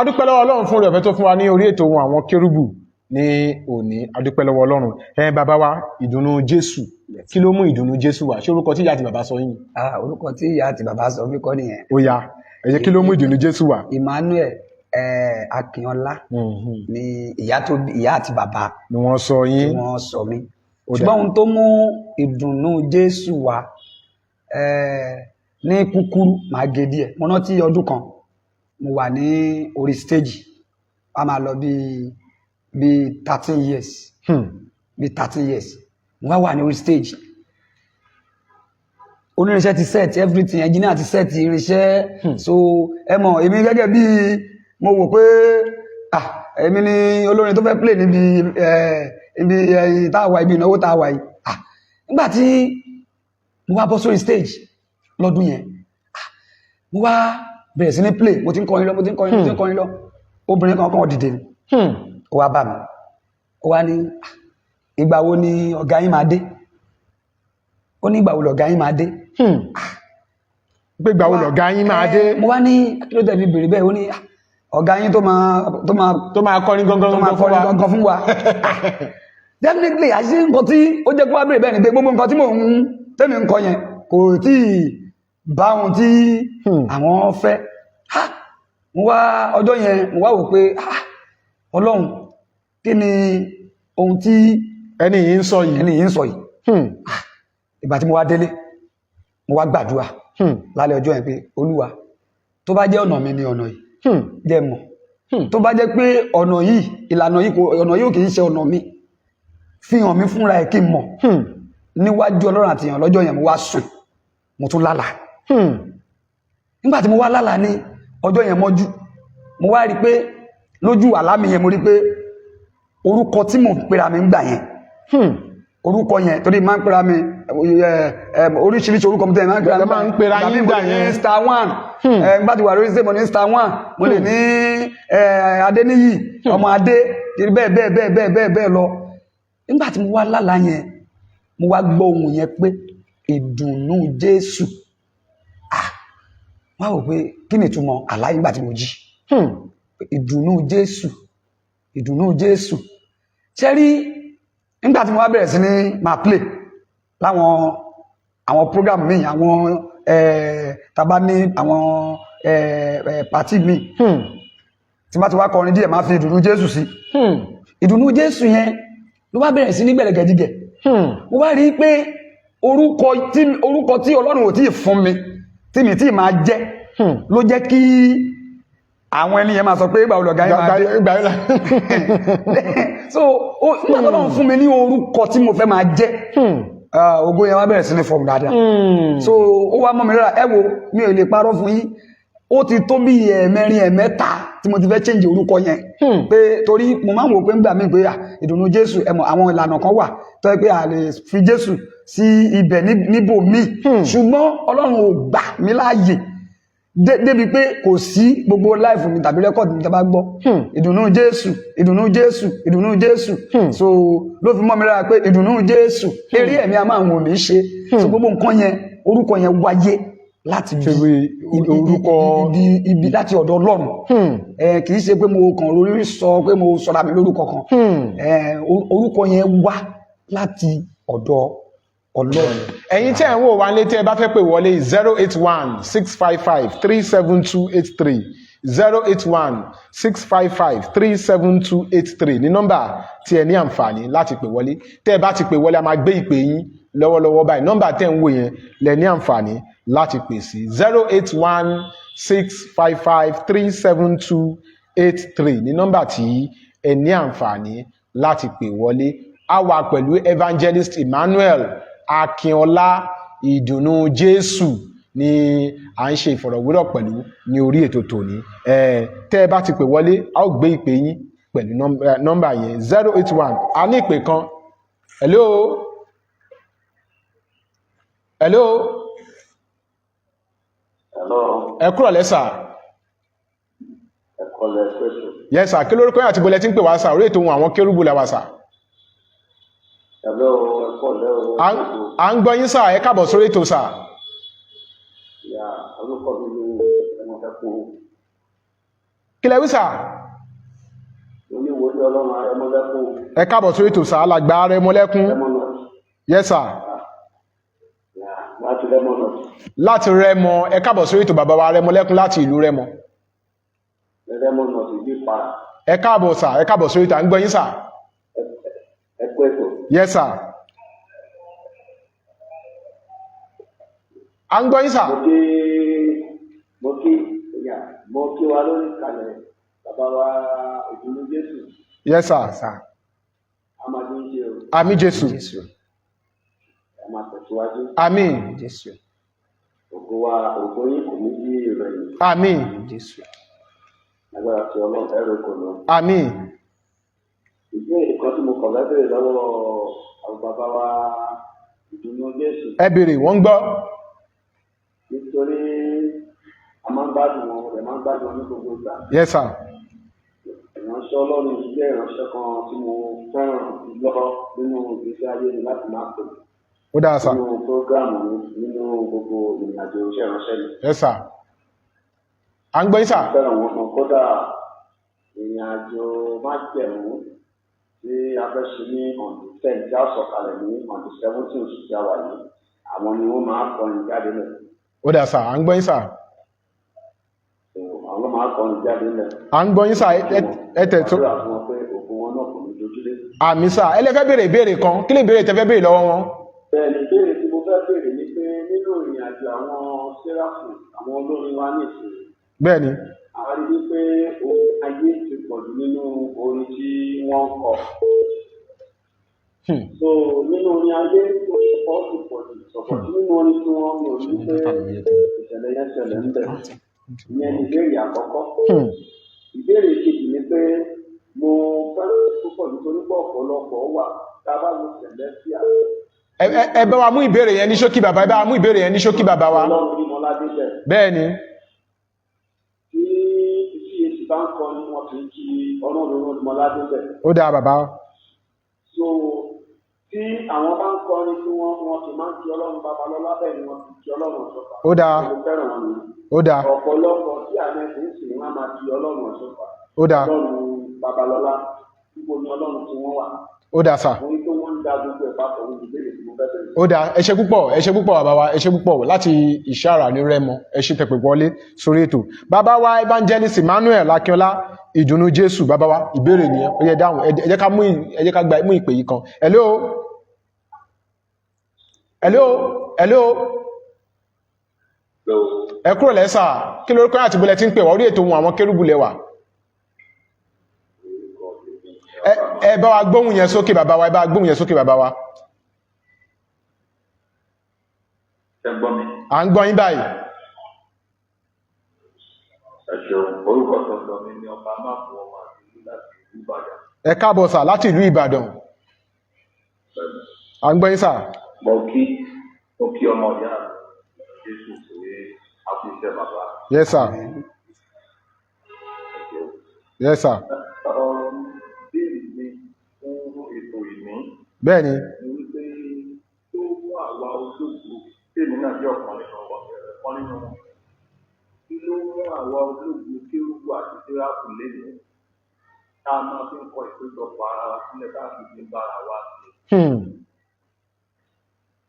adúpẹ́ lọ́wọ́ ọlọ́run fún rẹ̀ tó fún wa ní orí ètò ohun àwọn kérúbù ní òní adúpẹ́ lọ́wọ́ ọlọ́run bàbá wa ìdùnnú Jésù kí ló mú ìdùnnú Jésù wá ṣé orúkọ tí ìyá àti bàbá sọ yín? Orúkọ tí ìyá àti bàbá sọ mí kọ́ nìyẹn. Ó yá ẹ jẹ́ kí ló mú ìdùnnú Jésù wá? Emmanuel Akínọlá ni ìyá àti bàbá ni wọ́n sọ yín. Ni wọ́n sọ mí ṣùgbọ́n ohun tó mú ìdùnnú Jésù wá ní kúkúrú màá gé díẹ̀ mo rántí ọdún kan mo wà ní orí stage a máa lọ bí 13 years bí 13 years mo wà ní orí stage onírinṣẹ́ ti set everything engineer ti set irinṣẹ́ so ẹ mọ̀ èmi gẹ́gẹ́ bí mo wò pé èmi ni olórin tó fẹ́ play níbi táwa ibi ìnáwó táwa yìí nígbà tí mo wá bọ́ sórí stage lọ́dún yẹn mo wá bẹ̀rẹ̀ sí ní play mo ti ń kọrin lọ obìnrin kan dìde ni ó wá bá mi ó wá ní ìgbà wo ni ọ̀gá yín máa dé ó ní ìgbà wo lọ̀gá yín máa dé pé ìgbà wo lọ̀gá yín máa dé mo wá ní akílódé mi bèrè bẹ́ẹ̀ ó ní ọ̀gá yín tó máa kọrin gangan fún wa definitely àṣírí nǹkan tí ó jẹ́ kó wá bèrè bẹ́ẹ̀ ni pé gbogbo nǹkan tí tẹ́mi ń kọ yẹn kò tí bá ohun tí àwọn fẹ́ mo wá ọjọ́ yẹn mo wá wò pé Ọlọ́run kí ni ohun tí ẹni yìí ń sọ yìí ìgbà tí mo wá délé mo wá gbàdúrà lálẹ́ ọjọ́ yẹn pé Olúwa tó bá jẹ́ ọ̀nà mi ni ọ̀nà yìí jẹ́ mọ̀ tó bá jẹ́ pé ọ̀nà yìí ìlànà yìí ò kì í ṣe ọ̀nà mi fi hàn mí fúnra ẹ̀ kí n mọ̀ níwájú Ọlọ́run àti èèyàn lọ́jọ́ yẹn mo wá sùn mo tún lálà nígbà tí mo wá lálà ní ọjọ́ yẹn mọ́jú mo wá rí pé lójú àlá mi yẹn mo rí pé orúkọ tí mo pera mi ń gbà yẹn orúkọ yẹn torí máa ń pera mi oríṣiríṣi orúkọ mi tẹ́ máa ń pera yín gbà yẹn star one nígbà tí wà lórí ṣe mo ní star one mo lè ní Adéníyì ọmọ Adé kiri bẹ́ẹ̀ bẹ́ẹ̀ bẹ́ẹ̀ bẹ́ẹ̀ bẹ́ẹ̀ bẹ́ẹ̀ lọ nígbà tí mo wá lálàá yẹn mo wá gbọ́ ohun yẹn pé ìdùnnú Jésù wá wò pé kí ni ìtumọ̀ àlá yìí nígbà tí mo jí ìdùnnú Jésù ìdùnnú Jésù ṣe rí nígbà tí mo wá bẹ̀rẹ̀ sí ní máa play láwọn àwọn program mi àwọn tàbá ní àwọn pàtí mi tí bá ti wá kọrin díẹ̀ máa fi ìdùnnú Jésù sí ìdùnnú Jésù yẹn ló wá bẹ̀rẹ̀ sí ní gbẹ̀rẹ̀gẹ̀dígẹ̀ mo wá rí pé orúkọ tí Ọlọ́run ò tí ì fún mi tí mi tí máa jẹ́ ló jẹ́ kí àwọn ẹni yẹn máa sọ pé ìgbà olùgá yẹn máa dé so nígbà tó lọ́n fún mi ní orúkọ tí mo fẹ́ máa jẹ́ ògo yẹn wá bẹ̀rẹ̀ sí ní fọ́ọ̀mù dáadáa so ó wá mọ́ mi rárá ẹ wo mi ò lè parọ́ fún yín ó ti tó bí ẹ̀mẹ́rin ẹ̀mẹ́ta tí mo ti fẹ́ change orúkọ yẹn pé torí mo máa ń wò pé ń gbà mí pé ìdùnnú Jésù ẹmọ àwọn ìlànà kan wà tó yẹ pé a lè fi Jésù sí ibẹ̀ níbò míì ṣùgbọ́n Ọlọ́run ò gbà mí láàyè débi pé kò sí gbogbo life mi tàbí rẹ́kọ̀dì mi tàbá gbọ́ ìdùnnú Jésù ìdùnnú Jésù ìdùnnú Jésù so ló fi mọ́ mi rárá pé ìdùnnú Jésù eré ẹ̀mí a máa wò mí ṣe so gbogbo nǹkan yẹn orúkọ yẹn wáyé láti ibi láti ọ̀dọ̀ Ọlọ́run kì í ṣe pé mo kàn lórí sọ pé mo sọra mi lórúkọ kan orúkọ yẹn wá láti ọ̀dọ̀ Ọlọ́run. Ẹ̀yin tí ẹ̀ ń wò wá létí ẹ bá fẹ́ pè wọlé 081-655-37283 081-655-37283 ní nọ́mbà tí ẹ ní àǹfààní láti pè wọlé tẹ́ ẹ bá ti pè wọlé a máa gbé ìpè yín lọ́wọ́lọ́wọ́ báyìí nọ́mbà tẹ́ ń wò yẹn lẹ ní àǹfààní láti pè sí 081-655-37283 ní nọ́mbà tí ẹ ní àǹfààní láti pè wọlé a wà pẹ̀lú Evangelist Emmanuel Akínọlá ìdùnnú Jésù ni à ń ṣe ìfọ̀rọ̀wérọ̀ pẹ̀lú ní orí ètò tòní tẹ́ ẹ bá ti pè wọlé a ó gbé ìpè yín pẹ̀lú nọ́mbà yẹn 081 a ní ìpè kan hello hello ẹ kúrò lẹ́sà yes sir kí lórúkọ yín àti bọ́lẹ̀ tí ń pè wá sà orí ètò ohun àwọn kérúbù la wà sà à ń gbọ́ yín sà ẹ káàbọ̀ sórí ètò sà. Kí lẹ wí sà? Ẹ káàbọ̀ sórí ètò sà alàgbà Arẹmọlẹ́kún. Yes sà. Láti Rẹ́mọ ẹ káàbọ̀ sórí ètò bàbá wa Arẹmọlẹ́kún láti ìlú Rẹ́mọ. Ẹ káàbọ̀ sà ẹ káàbọ̀ sórí ètò à ń gbọ́ yín sà. Yes sà. À ń gbọ́ yín sà. Mo kí wa lórí kalẹ̀ bàbá wa ìdùnnú Jésù. Yes sir. Amadu ń ṣe o. Àmín Jésù. Ẹ máa tẹ̀síwájú. Àmín Jésù. Ògo yín kò ní bí ìrẹ̀yìn. Àmín Jésù. Agbára tí Ọlọ́run ẹ̀rọ kò lọ. Àmín. Ìbéèrè kan tí mo kàn fẹ́ béèrè lọ́wọ́ àwọn bàbá wa ìdùnnú Jésù. Ẹ béèrè wọ́n ń gbọ́. Nítorí a máa ń gbádùn wọn rẹ̀ máa ń gbádùn wọn ní gbogbo ìgbà. Yes sir. Ìránṣẹ́ Ọlọ́run jẹ́ ìránṣẹ́ kan tí mo fẹ́ràn lọ nínú ìgbésí ayé mi láti máa pè. Ó dáa sà. Nínú prógráàmù mi nínú gbogbo ìrìnàjò iṣẹ́ ìránṣẹ́ mi. Yes sir. À ń gbọ́ yín sà. Mo fẹ́ràn wọn kan kódà ìrìnàjò májẹ̀mú tí a fẹ́ ṣe ní on the 10th tí a sọ̀kalẹ̀ ní on the 17th oṣù tí a wà yìí àwọn ni wọ́n máa kọrin jáde lẹ̀. Ó dáa sà à ń gbọ́ yín sà. Àwọn máa kọrin jáde lẹ̀. À ń gbọ́ yín sà ẹ tẹ̀ tó. Àdúrà fún wọn pé òkú wọn náà kò ní dojúlé. Àmín sà ẹ lè fẹ́ béèrè ìbéèrè kan kí lè béèrè tẹ fẹ́ béèrè lọ́wọ́ wọn. Bẹ́ẹ̀ni ìbéèrè tí mo fẹ́ béèrè ni pé nínú ìrìnàjò àwọn sẹ́ráfù àwọn olórin wa ní ìsìn. Bẹ́ẹ̀ni. A rí i pé ayé ti pọ̀jù nínú orin tí wọ́n kọ. So nínú orin ayé ọ̀pọ̀ ti pọ̀jù sọ̀pọ̀ tí nínú orin tí wọ́n mi ò ní pé ìṣẹ̀lẹ̀ yẹn ṣẹlẹ̀ ń bẹ̀. Ìyẹn ni ìbéèrè àkọ́kọ́. Ìbéèrè kejì ni pé mo fẹ́ràn púpọ̀ nítorí pé ọ̀pọ̀lọpọ̀ wà tá a bá lọ ṣẹlẹ̀ sí àgbẹ̀. Ẹ bá wa mú ìbéèrè yẹn ní ṣókí bàbá ẹ bá wa mú ìbéèrè yẹn ní ṣókí bàbá wa. Ọlọ́run ní Mọ́ládé bẹ̀. Bẹ́ẹ̀ni. Tí CAC bá ń kọ ní wọn kì í kí ọlọ́run olùmọ̀ládé bẹ̀. ó dáa bàbá. so tí àwọn bá ń kọ ní tí wọn kì máa ń kí ọlọ́run babalọ́lá bẹ́ẹ̀ ni wọn kì í kí ọlọ́run ọ̀ṣọ́fà. ó dáa. mo fẹ́ràn wọn ni. ó dáa. ọ̀pọ̀lọpọ̀ tí àná ti ń sìn wọn máa kí ọlọ́run ọ̀ṣọ́fà. ó dáa. ọlọ́run babalọ́lá níbo ni ọlọ́run tí wọ́n wà. ó dáa sà. mo ní pé wọ́n ń da gbogbo ẹ̀ papọ̀ ní ìbéèrè tí mo fẹ́ bẹ̀rẹ̀. ó dáa ẹ ṣé púpọ̀ bàbá wa ẹ ṣé púpọ̀ láti ìṣàrà ní Rẹ́mọ ẹ ṣé pẹpẹ wọlé sórí ètò bàbá wa evangelist Emmanuel Akínọlá ìdùnnú Jésù bàbá wa ìbéèrè nìyẹn ó yẹ dáhùn ẹ jẹ́ ká gba mú ìpè yìí kan hello ẹ kúrò lẹ́sà kí lórúkọ yín àti bọ́lẹ̀ tí ń pè wá orí ètò ohun àwọn kérúbù lẹ́wà ẹ bá wa gbóhùn yẹn sókè bàbá wa ẹ bá wa gbóhùn yẹn sókè bàbá wa. Ẹ gbọ́ mi. À ń gbọ́ yín báyìí. Ẹ ṣeun, orúkọ tọ̀tọ̀ mi ni ọba máàpù ọmọ àti ìlú láti ìlú Ìbàdàn. Ẹ káàbọ̀ sà láti ìlú Ìbàdàn. À ń gbọ́ yín sà. Mo kí ọmọ ìyá Jésù pé a fi iṣẹ́ bàbá. Yes sir. Yes sir. Bíi mi fún ètò ìní. Bẹ́ẹ̀ni. Ni wípé tó mú àwa olóògbé tèmi náà jẹ́ ọ̀kan nínú wọn. Kí ló mú àwa olóògbé kérúbù àti séráfù lẹ́nu tá a máa fi ń kọ ìpéjọpọ̀ ara wa sílẹ̀ tá a fi fi ń bára wa sí.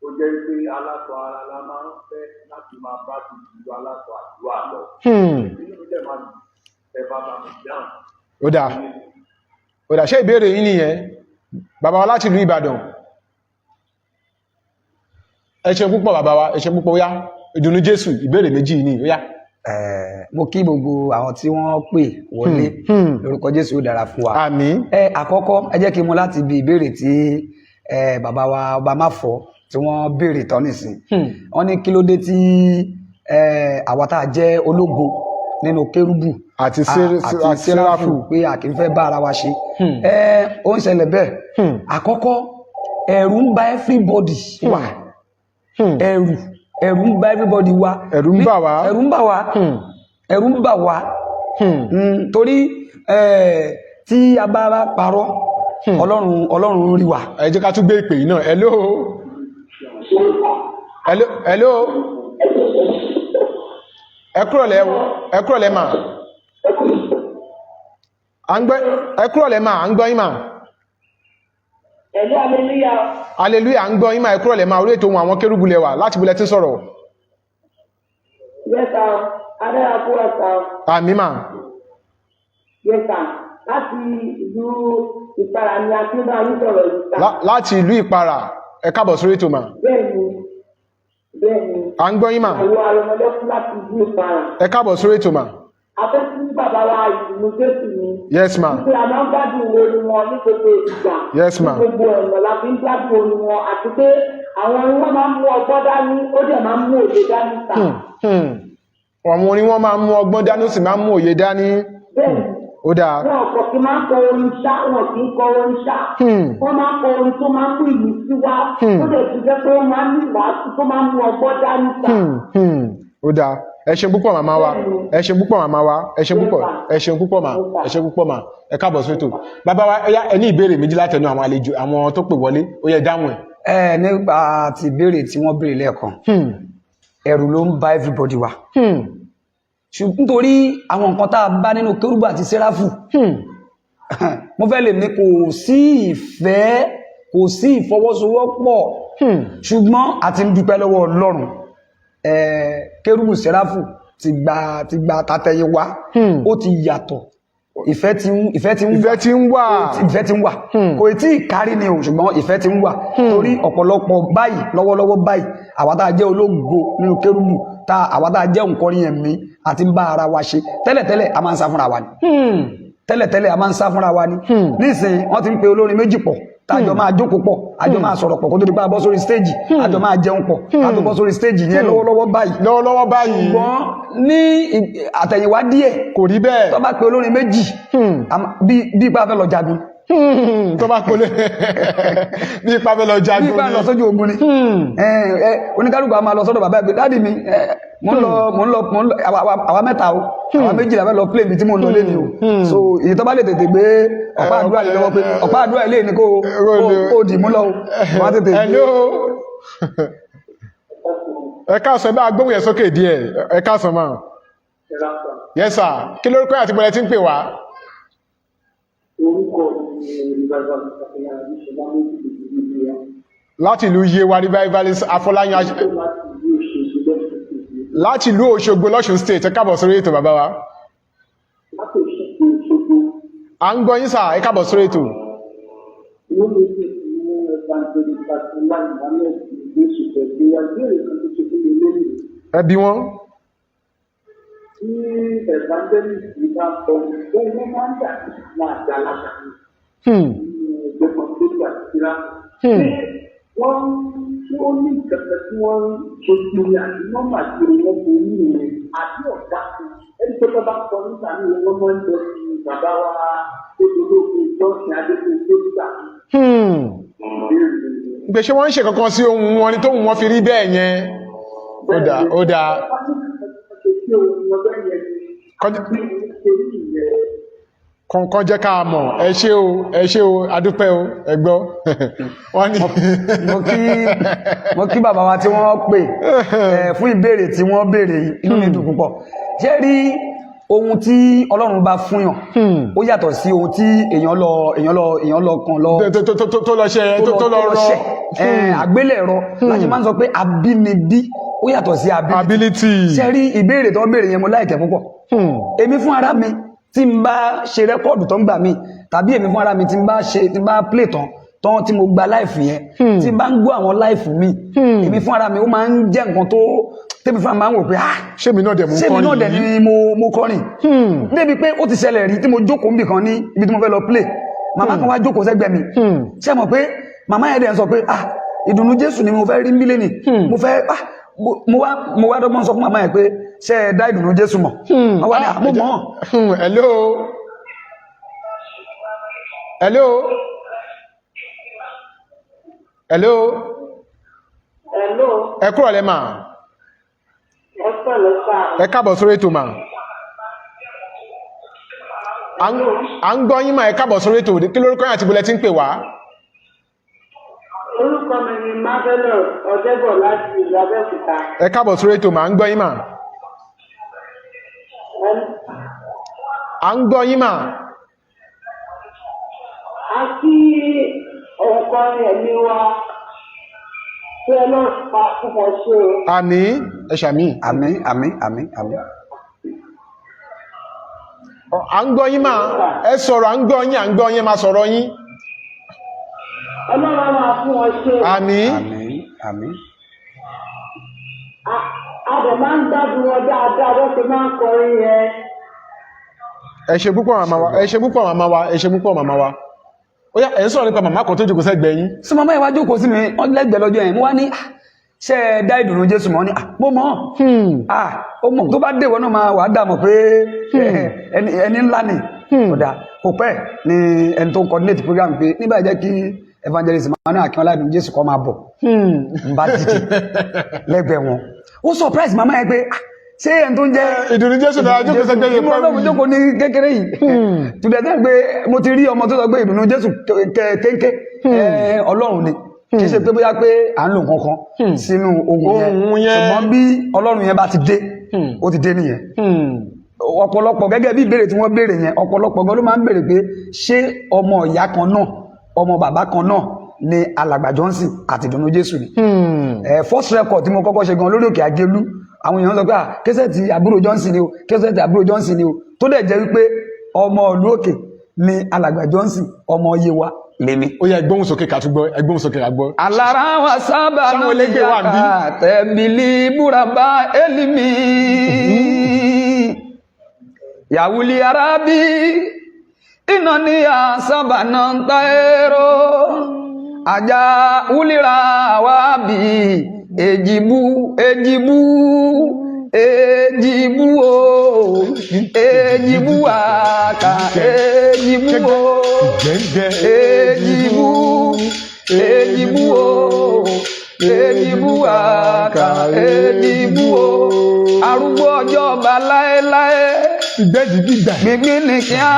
Ó jẹ́ pé aláṣọ ara la máa ń fẹ́ láti máa bá ti ju aláṣọ àdúrà lọ. Inú mi dẹ̀ máa dùn ẹ bá bá mi dáhùn. Ó dà ṣé ìbéèrè yín nìyẹn bàbá wa láti ìlú Ìbàdàn. Ẹ ṣé púpọ̀ bàbá wa ẹ ṣé púpọ̀ ó yá ìdùnnú Jésù ìbéèrè méjì ni ó yá. Mo kí gbogbo àwọn tí wọ́n pè wọlé lórúkọ Jésù ó dára fún wa. Àmín. Àkọ́kọ́ ẹ jẹ́ kí n mú láti ibi ìbéèrè tí bàbá wa ọba máfọ tí wọ́n béèrè tán nìsín. Wọ́n ní kí ló dé tí àwa tá a jẹ́ ológo nínú kérúbù àti séráfù pé a kì í fẹ́ bá ara wa ṣe. Ó ń ṣẹlẹ̀ bẹ́ẹ̀. Àkọ́kọ́ ẹ̀rù ń bà everybody wá. Ẹ̀rù ń bà everybody wá. Ẹ̀rù ń bà wá. Ẹ̀rù ń bà wá. Torí tí a bá parọ́ Ọlọ́run rí wa. Ẹ jẹ́ ká tún gbé ìpè yìí náà. Hello. Ẹ kúrọ̀lẹ́ mà. Ẹ kúrọ̀lẹ́ mà à ń gbọ́ yín mà. Ẹ̀lú hallelujah. Hallelujah à ń gbọ́ yín mà ẹ kúrọ̀lẹ́ mà orí ètò ohun àwọn kérúbù lẹ́wà láti bulẹ̀ tí ń sọ̀rọ̀. Yes sir, Adéra kúrò sir. Àmín mà. Yes sir, láti ìlú Ìpara ni a ti ń bá yín sọ̀rọ̀ yìí sir. Láti ìlú Ìpara ẹ káàbọ̀ sórí ètò mà. Bẹ́ẹ̀ni. À ń gbọ́ yín mà. Àwọn arọmọdékùn láti ìlú Ìpara. Ẹ káàbọ̀ sórí ètò mà. Afẹ́sí bàbá wa ìdùnnú Jésù ni. Yes ma. Wípé a máa ń gbádùn orin wọn ní gbogbo ìgbà. Yes ma. Ní gbogbo ọ̀nà la fi ń gbádùn orin wọn àti pé àwọn orin wọn máa ń mú ọgbọ́n dání ó dẹ̀ máa ń mú òye dání sà. Àwọn orin wọn máa ń mú ọgbọ́n dání ó sì máa ń mú òye dání. Bẹ́ẹ̀ni. Ó dáa. Wọn kò kí máa ń kọ orin ṣá, wọn kì í kọ orin ṣá. Wọ́n máa ń kọ orin tó máa ń mú ìlú sí wá. Ó lè ti jẹ́ pé ó máa ń ní ìwàásù tó máa ń mú ọgbọ́n dání sà. Ó dáa. Ẹ ṣeun púpọ̀ màmá wa. Ẹ ṣeun púpọ̀ màmá wa. Ẹ ṣeun púpọ̀. Ẹ ṣeun púpọ̀ mà. Ẹ ṣeun púpọ̀ mà. Ẹ káàbọ̀ sórí ètò. Bàbá wa ẹ ní ìbéèrè méjì látẹnu àwọn àlejò àwọn tó pè wọlé. Ó yẹ dáhùn ẹ̀. Nígbà tí ìbéèrè tí wọ́n béèrè lẹ́ẹ̀kan. Ẹ̀rù ló ń bà everybody wa. Nítorí àwọn nǹkan tá a bá nínú kérúbù àti séráfù. Mo fẹ́ lè ní kò sí ìfẹ́, kò sí ìfọwọ́sowọ́pọ̀. Ṣùgbọ́n a ti ń dúpẹ́ lọ́wọ́ Ọlọ́run. Kérúbù séráfù ti gba tatẹyẹ wá. Ó ti yàtọ̀. Ìfẹ́ ti ń wà. Kò tí ì kárí ni o ṣùgbọ́n ìfẹ́ ti ń wà. Torí ọ̀pọ̀lọpọ̀ báyìí lọ́wọ́lọ́wọ́ báyìí àwa tá a jẹ́ ológo nínú kérúbù àwa tá a jẹ́ òǹkọrin ẹ̀mí àti ń bá ara wa ṣe tẹ́lẹ̀tẹ́lẹ̀ a máa ń sá fúnra wa ni. Nísìnyí wọ́n ti ń pe olórin méjì pọ̀ tájọ máa jókòó pọ̀ àjọ máa sọ̀rọ̀ pọ̀ kó tó di pé a bọ́ sórí stéèjì àjọ máa jẹun pọ̀ ká tó bọ́ sórí stéèjì yẹn lọ́wọ́lọ́wọ́ báyìí. Ṣùgbọ́n ní àtẹ̀yìnwá díẹ̀ kò rí bẹ́ẹ̀ tó bá pe olórin méjì bí ipa fẹ́ lọ jagun. Tó bá pe bí ipa fẹ́ lọ jagun. Bí ipa lọ sójú ogun ni. Oníkálùkù a máa lọ sọ́dọ̀ bàbá ẹgbẹ́ dáàdì mi mo ń lọ àwa mẹ́ta o àwa méjìlá fẹ́ lọ play mi tí mo ń lọ lé ni o so èyí tó bá lè tètè gbé ọ̀pá àdúrà lè lọ́wọ́ pé ọ̀pá àdúrà ilé ni kó dì mú lọ o wọ́n á tètè gbé. ẹ káàsán ẹ bá gbóhùn yẹn sókè díẹ̀ ẹ káàsán máa. yes sir kí lórúkọ àti bọ̀lẹ̀ tí ń pè wá. orúkọ láti ìlú Yewa Revivalist Afọláyan láti ìlú Òṣogbo lọ́ṣùn state ẹ káàbọ̀ sórí ètò bàbá wa. à ń gbọ́ yín sà ẹ káàbọ̀ sórí ètò. ẹ bí wọn. tí evangelist yìí bá sọ ohun wọn máa ń dà sí wọn àgbàlagbà ìgbẹ́mọ̀ tó gbà síra. wọ́n tí ó ní ìkẹ̀kẹ́ tí wọ́n ṣojú ní àti wọ́n máa ṣe wọ́n borí ìrìn àti ọ̀gá kan ẹni tó bá sọ nígbà ní wọ́n máa ń jọ sí bàbá wa olólùfẹ́ ìjọsìn adékun tó gbà. gbèsè wọn ń ṣe kankan sí ohun wọn ni tóun wọn fi rí bẹ́ẹ̀ yẹn ó dáa. kọ̀ọ̀kan jẹ́ ká mọ̀ ẹ ṣé o adúpẹ́ o ẹ gbọ́ wọ́n ní. mo kí bàbá wa tí wọ́n pè fún ìbéèrè tí wọ́n béèrè inú mi dùn púpọ̀ ṣé rí ohun tí Ọlọ́run bá fún yàn ó yàtọ̀ sí ohun tí èèyàn lọ kàn lọ tó lọ ṣe tó lọ rọ àgbélẹ̀rọ láti máa ń sọ pé abínibí ó yàtọ̀ sí ability. ṣé rí ìbéèrè tó ń béèrè yẹn mo láìkẹ́ púpọ̀ èmi fún ara mi tí n bá ṣe rẹ́kọ́ọ̀dù tó ń gbà mí tàbí èmi fún ara mi tí n bá play tán tí mo gba láìfù yẹn tí n bá ń gbọ́ àwọn láìfù mi èmi fún ara mi ó máa ń jẹ́ nǹkan tó tẹ́mi fún àmà ń wò pé ṣé mi náà dẹ̀ ni mo kọrin débi pé ó ti ṣẹlẹ̀ rí tí mo jókòó níbì kan ní ibi tí mo fẹ́ lọ play màmá kan wá jókòó sẹ́gbẹ̀ mi ṣé mọ̀ pé màmá yẹn dẹ̀ ń sọ pé ìdùnnú Jésù ni mo fẹ́ rí mílẹ̀ ni mo fẹ́ mo wá dọ́gbọ́n sọ fún màmá yẹn pé ṣé ẹ dá ìdùnnú Jésù mọ̀ wọ́n wá ní àmọ́ mọ́. hello ẹ kúrò lẹ́ mà ẹ káàbọ̀ sórí ètò mà à ń gbọ́ yín mà ẹ káàbọ̀ sórí ètò kí lórúkọ yín àti bọ́lẹ̀ tí ń pè wá. orúkọ mi ni Marvelous Ọ̀dẹ́bọ̀ láti ìlú Abẹ́òkúta. ẹ káàbọ̀ sórí ètò mà à ń gbọ́ yín mà. à ń gbọ́ yín mà. a kí ọ̀kan ẹ̀mí wa tí ẹ lọ́ọ́ pa púpọ̀ ṣe o. àmín ẹ ṣàmì. àmín. à ń gbọ́ yín mà ẹ sọ̀rọ̀ à ń gbọ́ yín máa sọ̀rọ̀ yín. Ọlọ́run máa fún wọn ṣe. àmín. a dẹ̀ máa ń gbádùn wọn dáadáa bó ṣe máa ń kọrin yẹn. ẹ ṣé púpọ̀ màmá wa ó yá ẹ̀ ń sọ̀rọ̀ nípa màmá kan tó jókòó sẹ́gbẹ̀ẹ́ yín. sí màmá yẹn wá jókòó sí mi lẹ́gbẹ̀ẹ́ lọ́jọ́ yẹn mo wá ní ṣé ẹ dá ìdùnnú Jésù mọ̀ ní mo mọ̀ ó mọ̀ tó bá dé ìwọ náà máa wà á dà mọ̀ pé ẹni ńlá ni ọ̀dà kò pẹ́ ni ẹni tó ń coordinate program pé nígbà jẹ́ kí evangelist Emmanuel Akínọlá ìdùnnú Jésù kọ́ máa bọ̀ ń bá dìde lẹ́gbẹ̀ẹ́ wọn ó surprise màmá yẹn pé ṣé ẹni tó ń jẹ́ ìdùnnú Jésù náà jókòó sẹ́gbẹ́ yẹn pẹ̀lú mo jókòó ní kékeré yìí tùdẹ̀ tẹ́ pé mo ti rí ọmọ tó sọ pé ìdùnnú Jésù kéńké Ọlọ́run ni kì í ṣe pé bóyá pé à ń lò kankan sínú ohun yẹn ṣùgbọ́n bí Ọlọ́run yẹn bá ti dé ó ti dé nìyẹn ọ̀pọ̀lọpọ̀ gẹ́gẹ́ bí ìbéèrè tí wọ́n béèrè yẹn ọ̀pọ̀lọpọ̀ gan ló máa ń béèrè pé ṣé ọmọ ìyá kan náà ọmọ bàbá kan náà ni Alàgbà Johnson àti ìdùnnú Jésù ni first record tí mo kọ́kọ́ ṣe gan lórí Òkè Àgélú àwọn èèyàn sọ pé késẹ̀tì àbúrò Johnson ni o késẹ̀tì àbúrò Johnson ni o tó dẹ̀ jẹ́ wípé ọmọ ìlú Òkè ni Alàgbà Johnson ọmọ Yewa lèmi. ó yá ẹgbóhùn sókè ká tún gbọ́ ẹgbóhùn sókè ká gbọ́. alára wa sábà náà ní yàrá tẹ̀bílì búrabá élimi yàwùlì arábí iná ní àsábà náà ń ta èrò àjà wúlìrà wá bí èjìbú o èjìbú àkà èjìbú o èjìbú o èjìbú àkà èjìbú o arúgbó ọjọ́ ọba láéláé gbígbí ni kí á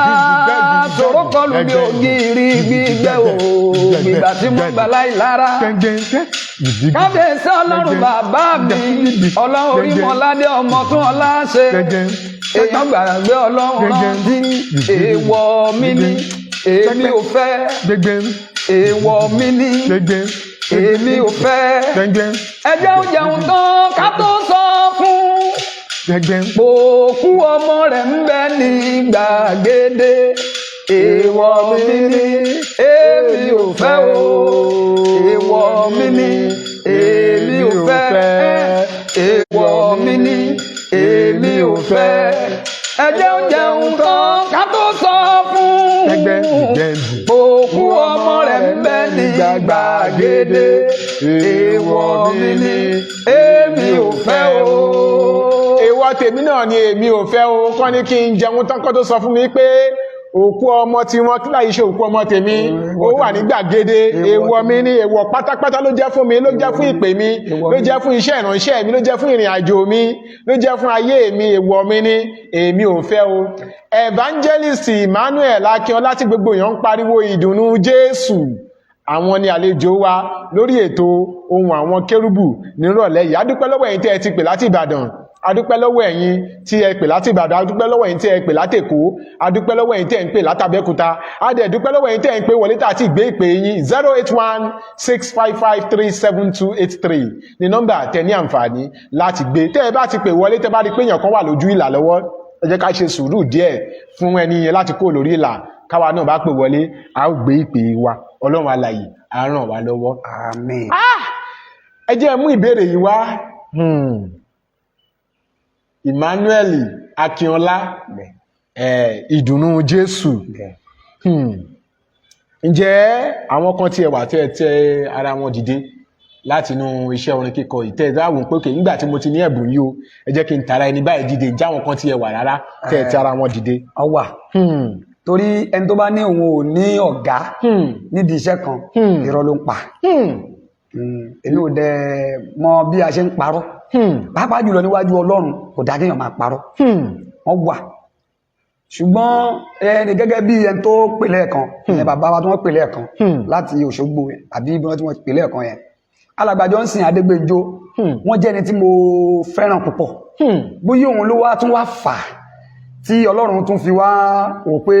sọ̀rọ̀ kọlù bí ògiri gbígbẹ́ o gbígbà tí mo gbà láì lára kábíyèsí ọlọ́run bàbá mi ọlọ́run orí mọ́ládé ọmọ tún ọlá ṣe èèyàn gbàgbé ọlọ́run rántí èèwọ̀ mi ni èmi ò fẹ́ èèwọ̀ mi ni èmi ò fẹ́ ẹ jẹ́ ó jẹun tán ká tó sọ fún òkú ọmọ rẹ̀ ń bẹ ní gbàgede èèwọ̀ mi ni èmi ò fẹ́ o èèwọ̀ mi ni èmi ò fẹ́ èèwọ̀ mi ni èmi ò fẹ́ ẹ jẹ́ ó jẹun tán ká tó sọ fún òkú ọmọ rẹ̀ ń bẹ ní gbàgede èèwọ̀ mi ni èmi ò fẹ́ o. èèwọ̀ tèmi náà ni èmi ò fẹ́ o kọ́ ni kí n jẹun tán kó tó sọ fún mi pé òkú ọmọ tí wọ́n kí láì ṣe òkú ọmọ tèmi ó wà ní gbàgede èèwọ̀ mi ní èèwọ̀ pátápátá ló jẹ́ fún mi ló jẹ́ fún ìpè mi ló jẹ́ fún iṣẹ́ ìránṣẹ́ mi ló jẹ́ fún ìrìn àjò mi ló jẹ́ fún ayé mi èèwọ̀ mi ní èmi ò fẹ́ o. Evangelist Emmanuel Akínọlá tí gbogbo èèyàn ń pariwo ìdùnnú Jésù àwọn ni àlejò wa lórí ètò ohùn àwọn kérúbù nírọ̀lẹ́ yìí. Adúpẹ́ lọ́wọ́ ẹ̀yin tí ẹ ti pè láti Ìbàdàn, adúpẹ́ lọ́wọ́ ẹ̀yin tí ẹ pè láti Ìbàdàn, adúpẹ́ lọ́wọ́ ẹ̀yin tí ẹ pè láti Èkó, adúpẹ́ lọ́wọ́ ẹ̀yin tí ẹ ń pè láti Abẹ́òkúta, adúpẹ́ lọ́wọ́ ẹ̀yin tí ẹ ń pè wọlé tá àti ìgbé ìpè yín 08165537283 ní nọ́mbà tẹ́ ní àǹfààní láti gbé. Tẹ́ ẹ bá ti pè wọlé tẹ́ bá rí pé èèyàn kan wà lójú ìlà lọ́wọ́, ẹ jẹ́ ká ṣe sùúrù díẹ̀ fún ẹni yẹn láti kó lórí ìlà, káwa náà bá pè wọlé a ó gbé ìpè wa. Ọlọ́run alààyè á ràn wá lọ́wọ́. Àmín. Ẹ jẹ́ mú ìbéèrè yìí wá. Emmanuel Akínọlá ìdùnnú Jésù. Ǹjẹ́ àwọn kan tí ẹ wà tẹ́ ara wọn dìde láti inú iṣẹ́ orin kíkọ ìtẹ́ ìdáwò pé òkè nígbà tí mo ti ní ẹ̀bùn yìí o ẹ jẹ́ kí n tara ẹni báyìí dìde ǹjẹ́ àwọn kan tí ẹ wà rárá tẹ́ ara wọn dìde. Ọwà torí ẹni tó bá ní òun ò ní ọ̀gá nídìí iṣẹ́ kan irọ́ ló ń pa. Èmi ò dẹ̀ mọ bí a ṣe ń parọ́ pàápàá jùlọ níwájú Ọlọ́run kò dá kéèyàn máa parọ́. Wọ́n wà ṣùgbọ́n ẹni gẹ́gẹ́ bí ẹni tó pè lẹ́ẹ̀kan ìyẹn bàbá wa tí wọ́n pè lẹ́ẹ̀kan láti Òṣogbo àbí ibi tí wọ́n pè lẹ́ẹ̀kan yẹn Alàgbà Johnson Adégbènjó wọ́n jẹ́ ẹni tí mo fẹ́ràn púpọ̀ bóyá òun ló wá tún wá fà tí Ọlọ́run tún fi wá wò pé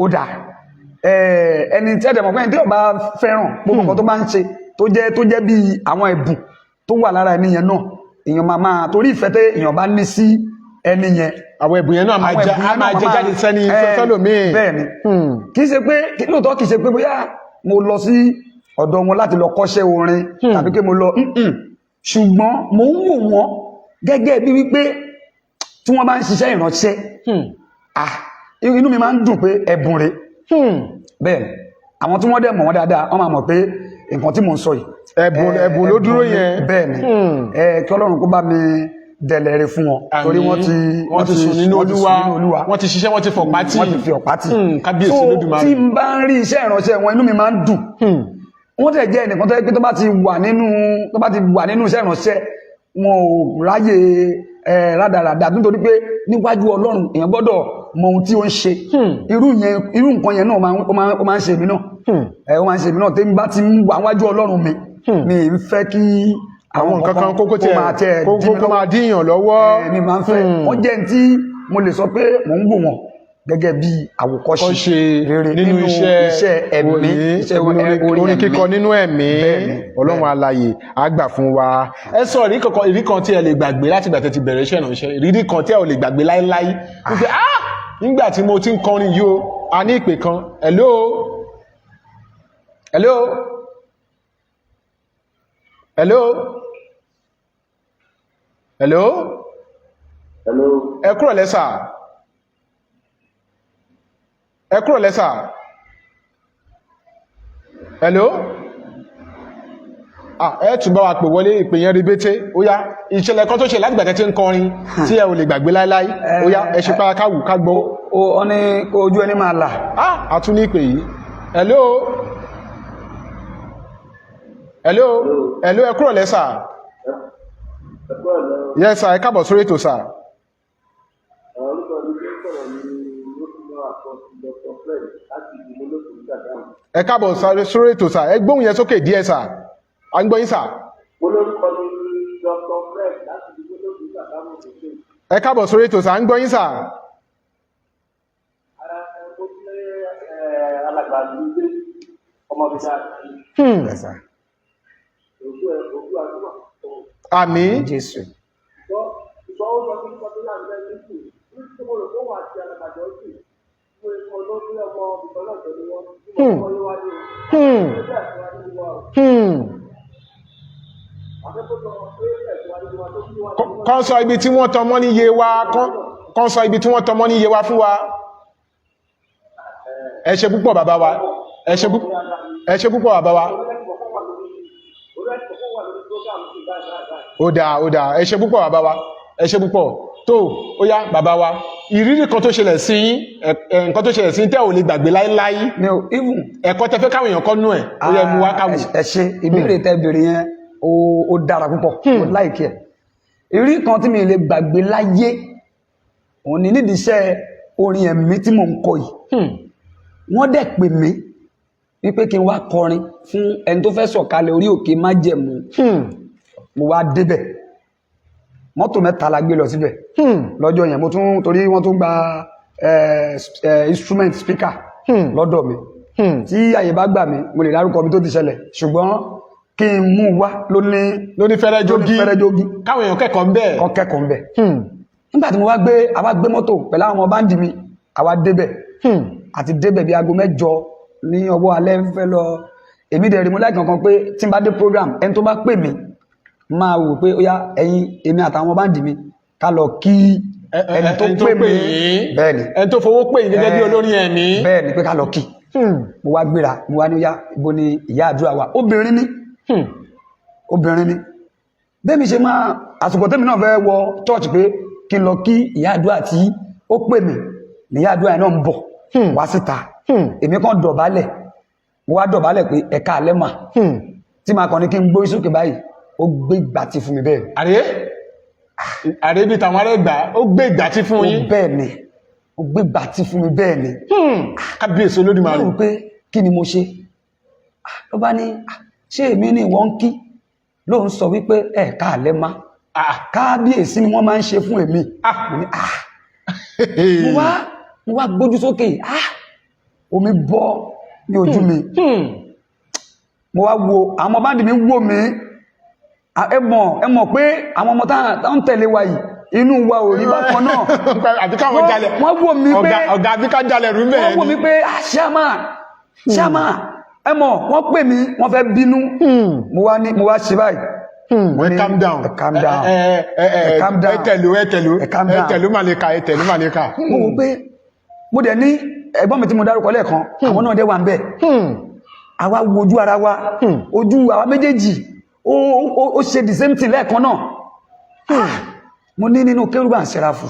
ó dà ẹni tí ẹ̀dẹ̀mọ̀ pé ẹni tí ó bá fẹ́ràn gbogbo nǹkan tó bá ń ṣe tó jẹ́ bí àwọn ẹ̀bùn tó wà lára ẹni yẹn náà èèyàn máa torí ìfẹ́ tẹ́ èèyàn bá ní sí ẹni yẹn àwọn ẹ̀bùn yẹn náà máa jẹ jáde sẹ́ni sọ́lọ́mìn. Bẹ́ẹ̀ni kì í ṣe pé lóòótọ́ kì í ṣe pé bóyá mo lọ sí ọ̀dọ̀ wọn láti lọ kọ́ṣẹ́ orin tàbí pé mo lọ ṣùgbọ́n mo ń wò wọ́n gẹ́gẹ́ bí wípé tí wọ́n bá ń ṣiṣẹ́ ìránṣẹ́ inú mi máa ń dùn pé ẹ̀bùn rẹ̀ bẹ́ẹ̀ àwọn tí wọ́n dẹ̀ mọ̀ wọ́n dáadáa wọ́n máa mọ̀ pé nǹkan tí mo ń sọ yìí ẹ̀bùn ló dúró yẹn. Bẹ́ẹ̀ni kí Ọlọ́run kó bá mi dẹ̀lẹ̀rẹ̀ fún wọn torí wọ́n ti sùn nínú Olúwa wọ́n ti ṣiṣẹ́ wọ́n ti fọ̀pá tì wọ́n ti fi ọ̀pá tì kábíyèsí Olódùmarè. tí n bá ń rí iṣẹ́ ìránṣẹ́ wọn inú mi máa ń dùn wọ́n tẹ̀ jẹ́ ẹnìkan tó yẹ pé tó bá ti wà nínú iṣẹ́ ìránṣẹ́ wọn ò ráyè rádaràdà nítorí pé níwájú Ọlọ́run èèyàn gbọ́dọ̀ mọ ohun tí ó ń ṣe irú nǹkan yẹn náà ó máa ń ṣe mí náà ó máa ń ṣe mí náà tí n bá ti ń wà níwájú Ọlọ́run mi ń fẹ́ kí àwọn nǹkan kan kókó máa díyàn lọ́wọ́. Ní máa ń fẹ́ wọ́n jẹ́ tí mo lè sọ pé mò ń wò wọ́n gẹ́gẹ́ bí àwòkọ́ṣe rere nínú iṣẹ́ ẹ̀mí orin kíkọ nínú ẹ̀mí. Ọlọ́run alààyè á gbà fún wa. Ẹ sọ ìrí kan tí ẹ lè gbàgbé láti ìgbà tẹ́ ti bẹ̀rẹ̀ iṣẹ́ ìránṣẹ́ ìrírí kan tí ẹ ò lè gbàgbé láíláí wípé nígbà tí mo ti ń kọrin yìí o a ní ìpè kan hello hello hello hello hello ẹ kúrò lẹ́sà hello ẹ tún bá wa pè wọlé ìpè yẹn rí bété ó yá ìṣẹ̀lẹ̀ kan tó ṣe láti gbàtẹ́ tí ń kọrin tí ẹ ò lè gbàgbé láíláí ó yá ẹ ṣe para káwù ká gbọ́. ó ní kó ojú ẹni máa là. àtún ní ìpè yìí hello ẹ kúrò lẹ́sà. Yes sir, ẹ káàbọ̀ sórí ètò sir. sọ̀rọ̀ ní lókùnrin àkọsí Dr. Fred láti ìdílé lókùnrin Ṣàgámù. ẹ káàbọ̀ sórí ètò sà, ẹ gbóhùn yẹn sókè díẹ̀ sà, à ń gbọ́ yín sà. Mo lórúkọ ní Dr. Fred láti ìdílé lókùnrin Ṣàgámù tuntun. ẹ káàbọ̀ sórí ètò sà, à ń gbọ́ yín sà. Mo ti alàgbà ní ọmọ mi dáadáa. Òkú àdúrà. Àmín. Jésù. Ìgbà ó lọ sí ìkọ́tún náà ní ẹni tí tí mo rò fún wa àti alàgbàjọ sí mo kọ́ lórí ọmọ ìbọn náà tẹ̀lé wọn tí mo kọ́ níwájú rẹ̀. Ó jẹ́ àtiwájú wa o. Akẹ́kọ̀ọ́ pé ẹ̀sìwájú wa tó kí wá ní wọn. Kán sọ ibi tí wọ́n tọmọ níye wa, kán sọ ibi tí wọ́n tọmọ níye wa fún wa. Ẹ ṣé púpọ̀ bàbá wa, ẹ ṣé púpọ̀ bàbá wa. Ó dáa, ẹ ṣé púpọ̀ bàbá wa, ẹ ṣé púpọ̀. Tó, ó yá bàbá wa, ìrírí kan tó ṣẹlẹ̀ sí yín, nǹkan tó ṣẹlẹ̀ sí yín tẹ́ ò lè gbàgbé láíláí. mi ò even Ẹ̀kọ́ tẹ́ fẹ́ káwọn èèyàn kọ́ nú ẹ̀, ó yẹ mú wá káwù. ẹ ṣé ìbéèrè tẹ́ béèrè yẹn ó dára púpọ̀ ó láìkí ẹ̀. ìrírí kan tí mi lè gbàgbé láyé òun ni nídìí iṣẹ́ orin ẹ̀mí tí mò ń kọ yìí. Wọ́n dẹ̀ pè mí wípé kí n wá kọrin fún ẹni tó fẹ́ sọ̀kalẹ̀ orí òkè májẹ̀mú. Mo wá débẹ̀, mọ́tò 3 la gbé lọ síbẹ̀ lọ́jọ́ yẹn. Mo tún torí wọ́n tún gba instrument speaker lọ́dọ̀ mi tí àyè bá gbà mí mo lè dárúkọ mi tó ti ṣẹlẹ̀, ṣùgbọ́n kí n mú wá lóní fẹ́rẹ́ jogi káwọn èèyàn kẹ́kọ̀ọ́ ń bẹ̀. kọ́ kẹ́kọ̀ọ́ ń bẹ̀. Nígbà tí mo wá gbé mọ́tò pẹ̀lú àwọn ọmọ báńdì mi, àwa débẹ̀ àti débẹ̀ bí aago 8 ní ọwọ́ alẹ́ fẹ́ lọ. Èmi dẹ̀ rí mo láì kankan pé tí n bá dé program ẹni tó bá pè mí máa wò pé ó yá ẹ̀yin èmi àtàwọn báńdì mi ká lọ kí ẹni tó pè mí. Bẹ́ẹ̀ni ẹni tó fowó pè yín gẹ́gẹ́ bí olórin ẹ̀mí. Bẹ́ẹ̀ni pé ká lọ kí. Mo wá gbéra, mo wá ní ó yá ibo ni ìyá àdúrà wa. Obìnrin ni bẹ́ẹ̀ mi ṣe máa àsìkò tẹ́mi náà fẹ́ wọ church pé kí n lọ kí ìyá àdúrà tí ó pè mí ní ìyá àdúrà náà ń bọ̀ wá síta. Èmi kan dọ̀bálẹ̀, mo wá dọ̀bálẹ̀ pé ẹ̀ka alẹ́ mà tí màá kàn ní kí n gbórí sókè báyìí ó gbé ìgbàtí fún mi bẹ́ẹ̀. Àrẹ bí tàwọn ará ìgbà ó gbé ìgbàtí fún yín. Bẹ́ẹ̀ ni ó gbé ìgbàtí fún mi bẹ́ẹ̀ ni. Kábíyèsí Olódùmarè. Mo rò pé kí ni mo ṣe? Ló bá ní ṣé èmi ni ìwọ ń kí ló ń sọ wípé ẹ̀ka alẹ́ má kábíyèsí ni wọ́n máa ń ṣe fún èmi. Mo wá gbójú sókè, omi bọ́ ní ojú mi. Mo wá wo àwọn báńdì mi wò mí. Ẹ mọ̀ pé àwọn ọmọ tá ń tẹ̀lé wa yìí inú wa ò rí bákan náà. Àbí káwọn jalè. Wọ́n wò mí pé ọ̀gá àbí ká jalè rú bẹ́ẹ̀ ni. Wọ́n wò mí pé ṣáàmà ẹ mọ̀ wọ́n pè mí wọ́n fẹ́ bínú. Mo wá ṣe báyìí. Calm down. Calm down. Ẹtẹ̀lú màlẹ́ka. Mo wò pé mo dẹ̀ ní ẹ̀gbọ́n mi tí mo dárúkọ lẹ́ẹ̀kan àwọn náà dẹ̀ wà ń bẹ̀. Àwa wojú ara wa, ojú àwa méjèèjì ó ṣe the same thing lẹ́ẹ̀kan náà. Mo ní nínú Kérúbù and Séráfù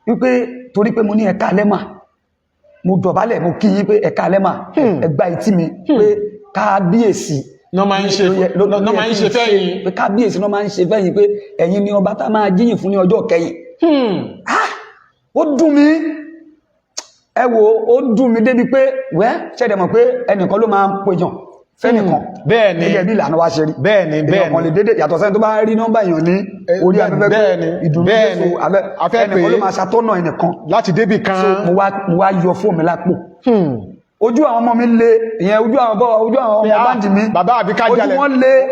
wípé torí pé mo ní ẹ̀ka lẹ́mà, mo dọ̀bálẹ̀ mo kí yín pé ẹ̀ka lẹ́mà ẹgbà ìtí mi pé kábíyèsí náà máa ń ṣe fẹ́yìn. Pé kábíyèsí náà máa ń ṣe fẹ́yìn pé ẹ̀yin ni ọba tá máa jíyìn fún ní ọjọ́ kẹyìn. Ó dùn mí, ẹ wò ó dùn mí débi pé ṣẹ́dẹ̀ mọ̀ pé ẹnìkan ló máa ń pèjàn fẹ́nìkan. Bẹ́ẹ̀ni gẹ́gẹ́ bí ìlànà wa ṣe rí. Bẹ́ẹ̀ni èèyàn lè dédé yàtọ̀ sẹ́ni tó bá rí nọ́mbà èèyàn ní orí afẹ́fẹ́ pé ìdùnnú ẹnìkan ló máa ṣàtọ́nà ẹnìkan láti débì kan. Mo wá yọ fóònù mi lápò. Ojú àwọn ọmọ mi le, ìyẹn ojú àwọn ọmọ báńdì mi. Bàbá àbí ká jalè.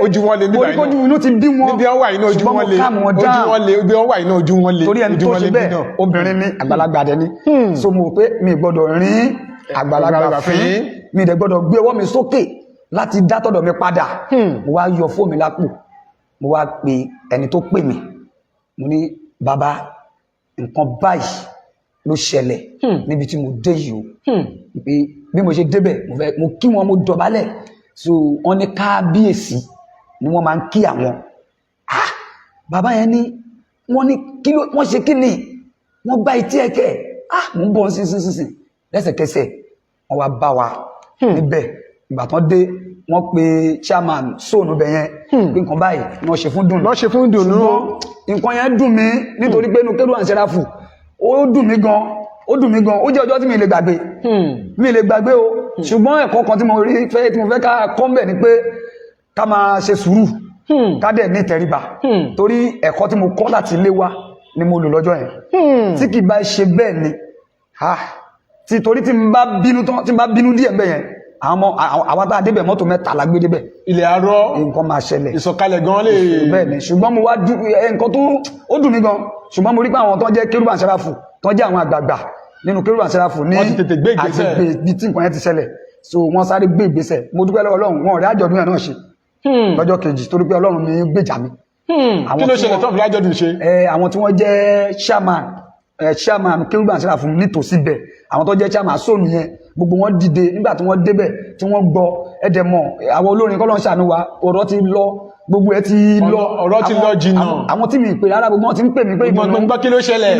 Ojú wọn le nígbà iná. Ojú inú ti bí wọn. Níbi ọwà iná ojú wọn le. Ibi ọwà iná ojú wọn le. Torí ẹni tó ṣe bẹ́ẹ̀ obìnrin ní àgbàlagbà dẹni. So mo pé mi gbọ́dọ̀ rín àgbàlagbà fín, mi dẹ̀ gbọ́dọ̀ gbé ọwọ́ mi sókè láti dátọ̀dọ̀ mi padà. Mo wá yọ fóònù mi lápò, mo wá pe ẹni tó pè mí. Mo ní bàbá nǹkan báyìí ló ṣẹlẹ̀ níbi tí mo dé yìí o. Bí mo ṣe débẹ̀ mo kí wọn, mo dọ̀bálẹ̀. So wọ́n ní kábíyèsí ni wọ́n máa ń kí àwọn. Bàbá yẹn ní wọ́n ṣe kí ni wọ́n gbá etí ẹ̀kẹ́. Mo ń bọ̀ sínsínsín lẹ́sẹ̀kẹsẹ̀ wọ́n wá bá wa níbẹ̀. Ìgbà tán dé wọ́n pe chairman sóònù bẹ̀ yẹn pé nǹkan báyìí wọ́n ṣe fún dùnú. Ṣùgbọ́n nǹkan yẹn dùn mí nítorí pé inú Kérúbù and Séráfù ó dùn mí gan ó jẹ́ ọjọ́ tí mi lè gbàgbé o ṣùgbọ́n ẹ̀kọ́ kan tí mo fẹ́ ká kọ́ ńbẹ̀ ni pé ká máa ṣe sùúrù ká dẹ̀ ní ìtẹríba torí ẹ̀kọ́ tí mo kọ́ láti ilé wa ni mo lò lọ́jọ́ yẹn tí kì bá ṣe bẹ́ẹ̀ ni torí tí n bá bínú díẹ̀ bẹ́ẹ̀ yẹn àwọn tá a débẹ̀ mọ́tò 3 la gbé débẹ̀ ilẹ̀ arọ́ nǹkan máa ṣẹlẹ̀ ìsọ̀kalẹ̀ gan lè bẹ́ẹ̀ ni ṣùgbọ́n mo wá nǹkan tó ó dùn mí gan ṣùgbọ́n mo rí pé àwọn tó jẹ́ Kérúbù and Séráfù tó jẹ́ àwọn àgbààgbà nínú Kérúbù and Séráfù ní agbègbè ibi tí nǹkan yẹn ti ṣẹlẹ̀ so wọ́n sáré gbé ìgbésẹ̀ mo dúpẹ́ lọ́wọ́ Ọlọ́run wọn ò rí àjọ̀dún yẹn náà ṣe lọ́jọ́ kejì torí pé Ọlọ́run mi gbèjà mi. Kí ló ṣẹlẹ̀ tó fi lájọ̀dún ṣe? Àwọn tí wọ́n jẹ́ chairman Kérúbù and Séráfù nítòsí bẹ̀ àwọn tó jẹ́ chairman sóònù yẹn gbogbo wọn dìde nígbà tí wọ́n débẹ̀ tí wọ́n gbọ́ ẹ̀dẹ̀mọ̀ àwọn olórin kọ́lọ́ ń ṣàánú wa ọ̀rọ̀ ti lọ gbogbo ẹ ti lọ ọ̀rọ̀ ti lọ jìnnà àwọn tí mi pè rárá gbogbo wọn ti ń pè mí pé gbogbo kí ló ṣẹlẹ̀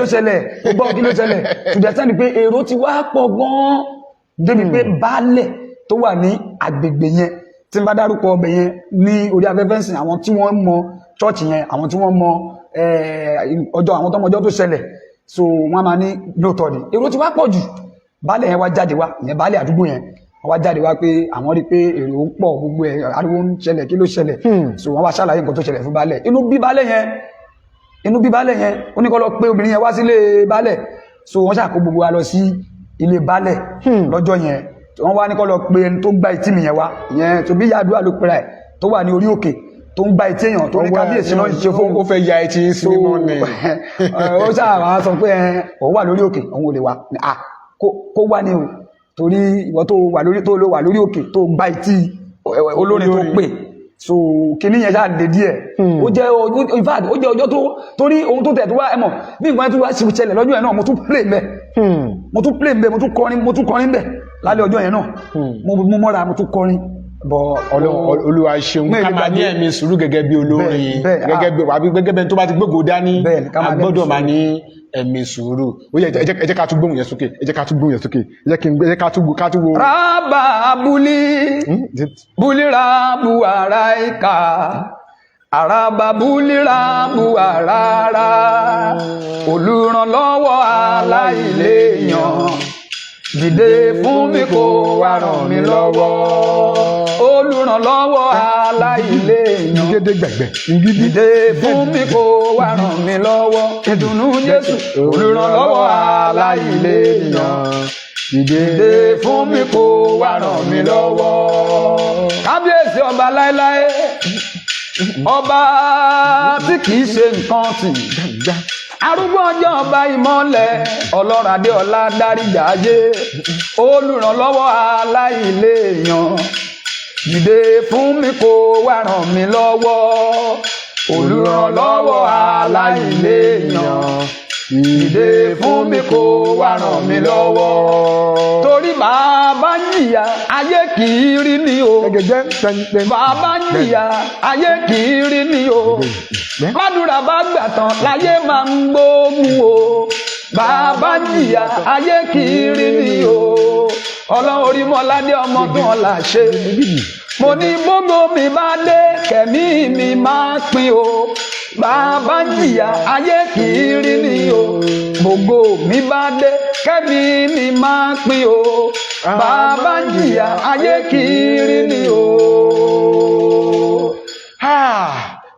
to the extent pé èrò ti wá pọ̀ gan débi pé baálẹ̀ tó wà ní agbègbè yẹn tí n bá dárúkọ ọbẹ̀ yẹn ní orí afẹ́fẹ́ sìn àwọn tí wọ́n mọ chọ́ọ̀chì yẹn àwọn tí wọ́n mọ ọjọ́ àwọn tọmọjọ́ tó ṣẹlẹ̀ so wọ́n máa ní lóòótọ́ ni èrò ti wá pọ̀ jù baálẹ̀ yẹn wá jáde wá ìyẹn baálẹ̀ àdúgbò yẹn wọ́n wá jáde wá pé àwọn rí pé èrò ń pọ̀ gbogbo ẹ̀ ariwo ń ṣẹlẹ̀ kí ló ṣẹlẹ̀ so wọ́n wá ṣàlàyé nǹkan tó ṣẹlẹ̀ fún baálẹ̀ inú bí baálẹ̀ yẹn ó ní kó lọ pé obìnrin yẹn wá sílé baálẹ̀ so wọ́n ṣàkó gbogbo wa lọ sí ilé baálẹ̀ lọ́jọ́ yẹn wọ́n wá ní kó lọ pé ẹni tó gbá etí mi yẹn wá ìyẹn tó bí yàdúrà ló pera ẹ̀ tó wà ní orí òkè tó ń gbá etí èèyàn tó ní kábíyèsí náà ṣe fún ó fẹ́ ya etí sí mímọ́ ni ó ṣàwà sọ pé òun wà lórí òkè òun ò lè wá kó wá ní o torí ìwọ tó wà lórí òkè tó gbá etí olórin tó pè so kìíní yẹn ṣáà lè díẹ̀ ó jẹ́ ọjọ́ tó torí ohun tó tẹ̀ tó wá ẹmọ̀ bí nǹkan tó wá sí ṣẹlẹ̀ lọ́jọ́ yẹn náà mo tún play mbẹ̀ mo tún kọrin mbẹ̀ lálẹ́ ọjọ́ yẹn náà mo mọ́ra mo tún kọrin bọ̀ Olúwa ṣeun ká máa ní ẹ̀mí sùúrù gẹ́gẹ́ bí olórin gẹ́gẹ́ bí tó bá ti gbógo dání a gbọ́dọ̀ máa ní ẹ̀mí sùúrù ó yẹ ẹ jẹ́ ká tún gbóhùn yẹn sókè ẹ jẹ́ ká tún wo. rábà búlí rábù ara ìka àràbà búlí rábù àràrà olùrànlọ́wọ́ aláìléèyàn dìde fún mi kó wá ràn mí lọ́wọ́ olùrànlọ́wọ́ aláìléèyàn dìde fún mi kó wá ràn mí lọ́wọ́ ìdùnnú Jésù olùrànlọ́wọ́ aláìléèyàn dìde fún mi kó wá ràn mí lọ́wọ́ kábíyèsí ọba láéláé ọba tí kìí ṣe nǹkan tì arúgbó ọjọ́ ọba ìmọ́lẹ̀ ọlọ́run adéọlá dáríjà ayé olùrànlọ́wọ́ aláìléèyàn dìde fún mi kó wá ràn mí lọ́wọ́ olùrànlọ́wọ́ aláìléèyàn dìde fún mi kó wá ràn mí lọ́wọ́ torí bàbá jìyà ayé kì í rí ni o bàbá jìyà ayé kì í rí ni o bádùrà bá gbà tán láyé máa ń gbógun o bàbá jìyà ayé kì í rí ni o ọlọ́run orí mọ́ládé ọmọ tó wọn là ṣe mo ní gbogbo mi bá dé kẹ̀mí mi máa pín o bàbá jìyà ayé kì í rí ni o gbogbo mi bá dé kẹ̀mí mi máa pín o bàbá jìyà ayé kì í rí ni o.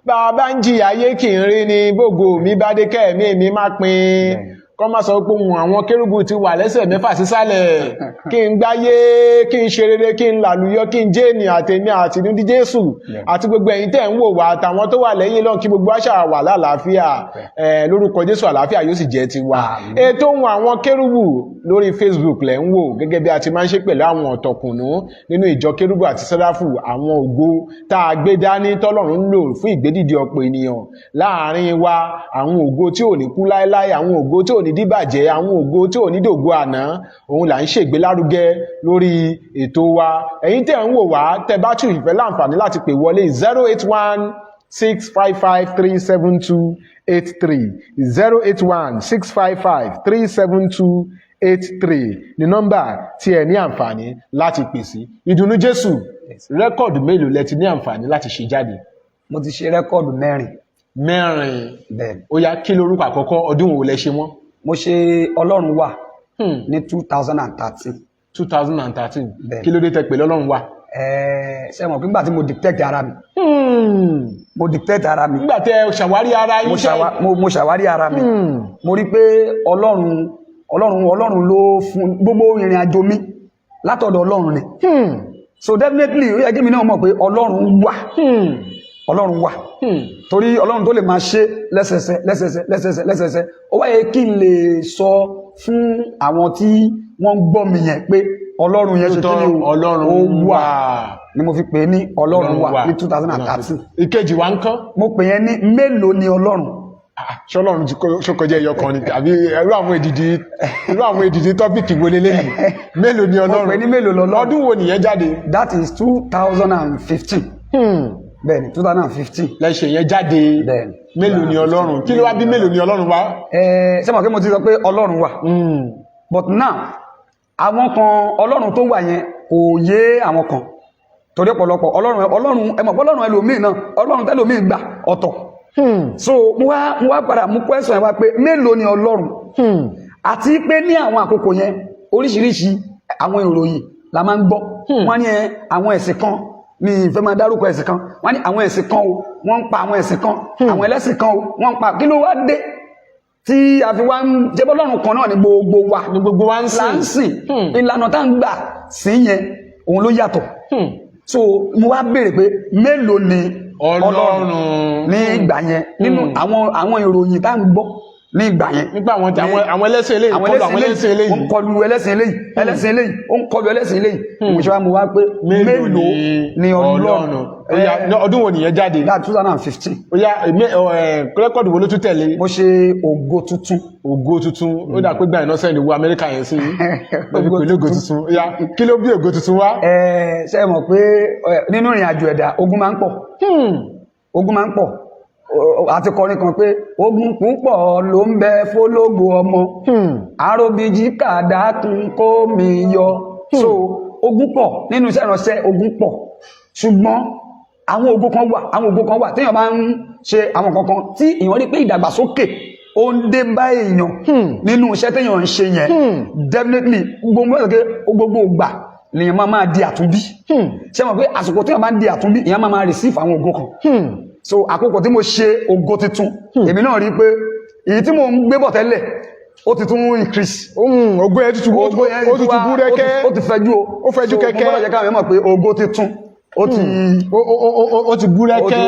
Bàbá ń jìyà ayé kì í rí ni gbogbo mi bá dé kẹ̀mí mi máa pín kọ́ máa sọ pé ohun àwọn kérúbù ti wà lẹ́sẹ̀ 6 sísàlẹ̀ kí n gbáyé kí n ṣe rere kí n làlùyọ kí n jẹ́ ènìyàn àtẹ̀mí àti ní Jésù àti gbogbo ẹ̀yin tẹ́ ń wò wá àtàwọn tó wà lẹ́yìn lọ́n kí gbogbo àṣà wà lálàáfíà lórúkọ Jésù àlàáfíà yóò sì jẹ́ tiwa. Ètò ohun àwọn kérúbù lórí Facebook lẹ́ ń wò gẹ́gẹ́ bí a ti máa ń ṣe pẹ̀lú àwọn ọ̀tọ̀kùnú nínú ìjọ kérúbù àti séráfù àwọn ògo tá a gbé dání tọ́lọ́run ń lò fún ìgbédìde ọ̀pọ̀ ènìyàn láàárín wa àwọn ògo tí ò ní kú láéláé àwọn ògo tí ò ní díbàjẹ́ àwọn ògo tí ò ní dògo àná òun là ń ṣègbé lárugẹ lórí ètò wa ẹ̀yin tẹ́ ń wò wá tẹ́ bá tún ìfẹ́ láǹfààní láti pè wọlé 08165537283 ní nọ́mbà tí ẹ ní àǹfààní láti pè sí. Ìdùnnú Jésù rẹ́kọ̀dù mélòó lẹ ti ní àǹfààní láti ṣe jáde? Mo ti ṣe rẹ́kọ̀dù 4. Bẹ́ẹ̀ ó yá kí lórúkọ àkọ́kọ́ ọdún wo lẹ ṣe wọ́n? mo ṣe ọlọ́run wà ní 2013. 2013 Bẹ́ẹ̀. kí ló dé tẹ pé lọ́lọ́run wà. Ṣé mo nígbà tí mo dictate ara mi mo dictate ara mi nígbà tẹ ṣàwárí ara yín mo ṣàwárí ara mi mo rí pé ọlọ́run ló fún gbogbo ìrìn àjò mi látọ̀dọ̀ ọlọ́run ni. So definitely ó yẹ kí mi náà mọ̀ pé ọlọ́run wà torí ọlọ́run tó lè máa ṣe lẹ́sẹsẹ ó wáyé kí n lè sọ fún àwọn tí wọ́n ń gbọ́ mi yẹn pé ọlọ́run yẹn ṣe kí ni ọlọ́run ó wà wà ni mo fi pè é ní ọlọ́run wà ní 2013. ìkejì wa ń kọ́. mo pè é ní mélòó ni ọlọ́run. ṣọlọ́run ti ṣókọjẹ́ ẹyọkan ni àbí irú àwọn èdìdí tọ́pìkì wo lélẹ́yìn mélòó ni ọlọ́run. mo pè é ní mélòó lọ́lọ́run. ọdún wo nìyẹn jáde. that is 2015. bẹ́ẹ̀ni 2015. lẹ́ṣẹ̀ yẹn jáde. bẹ́ẹ̀ni mélòó ni ọlọ́run kí ló wá bí mélòó ni ọlọ́run wá. ṣé mo kí mo ti sọ pé ọlọ́run wà. but now àwọn kan ọlọ́run tó wà yẹn kò yé àwọn kan torí ọ̀pọ̀lọpọ̀ ọlọ́run ẹmọ̀ ọlọ́run ẹlòmíì náà ọlọ́run tẹ́lòmíì gbà ọ̀tọ̀. So mo wá padà mú question wá pé mélòó ni ọlọ́run. Àti pé ní àwọn àkókò yẹn oríṣiríṣi àwọn ìròyìn la máa ń gbọ́. Wọ́n ní àwọn ẹ̀sìn kan ní ìfẹ́ máa dárúkọ ẹ̀sìn kan wọ́n ní àwọn ẹ̀sìn kan o wọ́n ń pa àwọn ẹ̀sìn kan àwọn ẹlẹ́sìn kan o wọ́n ń pa kí ló wá dé tí a fi wá ń jẹ́ bọ́lọ́run kan náà ní gbogbo wa ń sìn ìlànà tá ń gbà sí yẹn òun ló yàtọ̀. So mo wá béèrè pé mélòó ni ọlọ́run ní ìgbà yẹn nínú àwọn ìròyìn tá ń gbọ́ ní ìgbà yẹn. nígbà àwọn ẹlẹ́sìn eléyìí kọlu àwọn ẹlẹ́sìn eléyìí. ó ń kọlu ẹlẹ́sìn eléyìí ẹlẹ́sìn eléyìí ó ń kọlu ẹlẹ́sìn eléyìí. mo ṣe wá mo wá pé mélòó ni ọlọ́run. ọdún wo nìyẹn jáde. that 2015. ó yá rẹ́kọ̀dù wo ló tún tẹ̀lé. mo ṣe ògo tuntun. ògo tuntun ó dà pé gbà iná sẹ́ni wo amẹ́ríkà yẹn sí lọ́bí pẹ̀lú ògo tuntun. ó yá kí ló bí ògo tuntun wá. ṣe mọ̀ pé nínú ìrìn àjò ẹ̀dá ogun máa ń pọ̀. ogun máa ń pọ̀ àti kọrin kan pé ogun púpọ̀ ló ń bẹ fólógo ọmọ àròbìjì kàdákùn kó mi yọ. So ogun pọ̀ nínú iṣẹ́ ìránṣẹ́ ogun pọ̀ ṣùgbọ́n àwọn ogun kan wà téèyàn máa ń ṣe àwọn kankan tí èèyàn rí pé ìdàgbàsókè ó ń dé bá èèyàn nínú iṣẹ́ téèyàn ń ṣe yẹn definitely gbogbo ìgbà lèèyàn máa di àtúnbí. Ṣé mọ̀ pé àsìkò téèyàn máa ń di àtúnbí èèyàn máa receive àwọn ogun kan. So àkókò tí mo ṣe ògo tuntun èmi náà rí pé èyí tí mo ń gbé bọ̀ tẹ́lẹ̀ ó ti tún increase. ògo yẹn tutù búrẹ́kẹ́ ó ti fẹjú ó fẹjú kẹ́kẹ́. so mo gbọ́dọ̀ jẹ́ káwọn mọ̀ pé ògo tuntun ó ti búrẹ́kẹ́.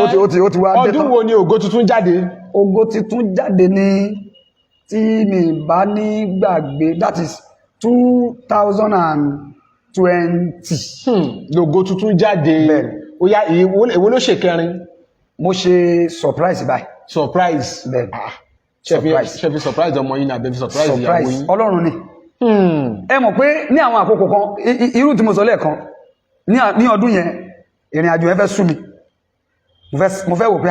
ó ti wá dé tán. ọdún wo ni ògo tuntun jáde. ògo tuntun jáde ní tí mi bá ní gbàgbé that is 2020. lògo tuntun jáde. ó yá èwo ló ṣe kẹrin. mo ṣe surprise báyìí. surprise. bẹ́ẹ̀ ṣe fi surprise ọmọ yín àbẹ fi surprise ìyàwó yín. ọlọ́run ni. ẹ mọ̀ pé ní àwọn àkókò kan irú tí mo sọ lẹ́ẹ̀kan ní ọdún yẹn ìrìn àjò yẹn fẹ́ sú mi mo fẹ́ wò pé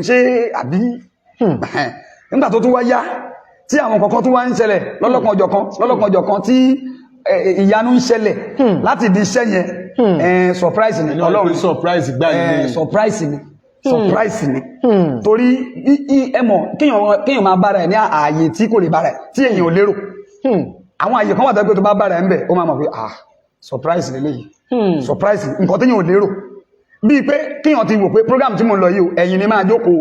ṣe àbí nígbà tó tún wá yá tí àwọn kankan tún wá ń ṣẹlẹ̀ lọ́lọ́kan ọjọ́ kan tí ìyanu ń ṣẹlẹ̀ láti di iṣẹ́ yẹn surprise ni ọlọ́run surprise gbà ní surprise ni torí ẹmọ̀ kíyàn máa bára ẹ̀ ní ààyè tí kò lè bára ẹ̀ tí èyàn ò lérò àwọn ààyè kan wà tẹ́gbẹ́ tó bá bára ẹ̀ ń bẹ̀ ó máa mọ̀ pé surprise lélẹ́yìí surprise nǹkan tí èyàn ò lérò bíi pé kíyàn ti wò pé program tí mo lọ yìí ẹ̀yìn ni máa jókòó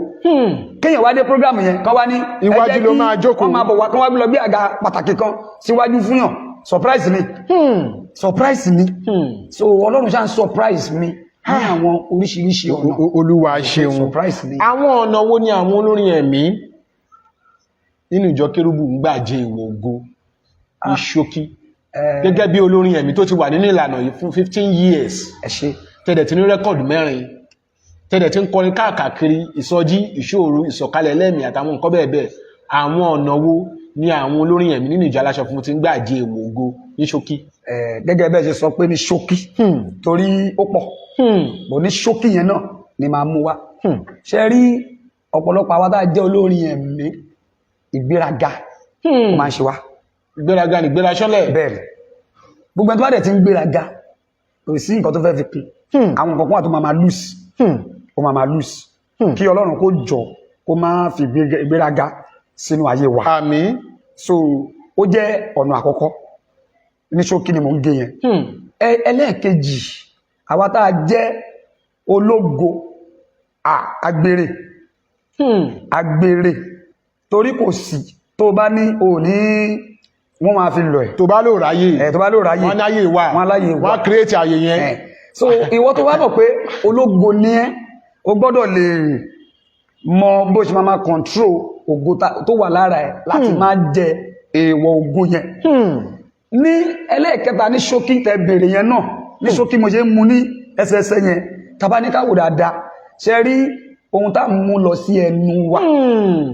kíyàn wá dé program yẹn kan wá ní iwájú ló máa jókòó wọ́n máa bọ̀ wá kan wá lọ bí àga pàtàkì kan síwájú fúnyàn surprise ni surprise ni so ọlọ́run ṣáà ń surprise mi ní àwọn oríṣiríṣi ọ̀nà. olúwa ṣeun. surprise ni. àwọn ọ̀nà wo ni àwọn olórin ẹ̀mí nínú ìjọ kérúbù ń gbà jẹ ìwò ògo ní ṣókí gẹ́gẹ́ bí olórin ẹ̀mí tó ti wà nínú ìlànà yìí fún 15 years. ẹ ṣé. tẹ̀dẹ̀ tí ní rẹ́kọ̀dù 4 tẹ̀dẹ̀ tí ń kọrin káàkiri ìsọjí ìṣòro ìsọ̀kalẹ̀ lẹ́mìí àtàwọn nǹkan bẹ́ẹ̀ bẹ́ẹ̀ àwọn ọ̀nà wo ni àwọn olórin ẹ̀mí nínú ìjọ aláṣọ funfun ti ń gbà jẹ ìwò ògo ní ṣókí. gẹ́gẹ́ bẹ́ẹ̀ ṣe sọ pé ní ṣókí torí ó pọ̀ bò ní ṣókí yẹn náà ni máa mú wá. ṣe rí ọ̀pọ̀lọpọ̀ àwọn tá a jẹ́ olórin ẹ̀mí ìgbéraga ó máa ń ṣe wá. ìgbéraga ni ìgbéra ṣọlẹ̀. bẹ́ẹ̀ gbogbo ẹni tó bá dẹ̀ ti ń gbéraga kò sí nǹkan tó fẹ́ fi kún àwọn nǹkan kan wà tó máa lose ó máa lose kí ọlọ́run kó jọ kó máa fi ìgbéraga sínú ayé wa. àmín. so ó jẹ́ ọ̀nà àkọ́kọ́ ní ṣókí ni mò ń gé yẹn. Ẹlẹ́ẹ̀kejì àwa tá a jẹ́ ológo agbèrè torí kò sí tó bá ní òní wọ́n máa fi lọ ẹ̀ tó bá lò ráyè wọ́n láyè wà wọ́n kírètì àyè yẹn. So ìwọ tó wá mọ̀ pé ológo ní ẹ́ o gbọ́dọ̀ lè mọ bó ṣe máa control ògo tó wà lára ẹ̀ láti máa jẹ èèwọ̀ ògo yẹn. Ní ẹlẹ́ẹ̀kẹta ní ṣókí tẹ bèrè yẹn náà ní ṣókí mo ṣe mú ní ẹsẹsẹ yẹn tàbá ní káwò dáadáa ṣe rí ohun tá mú lọ sí ẹnu wa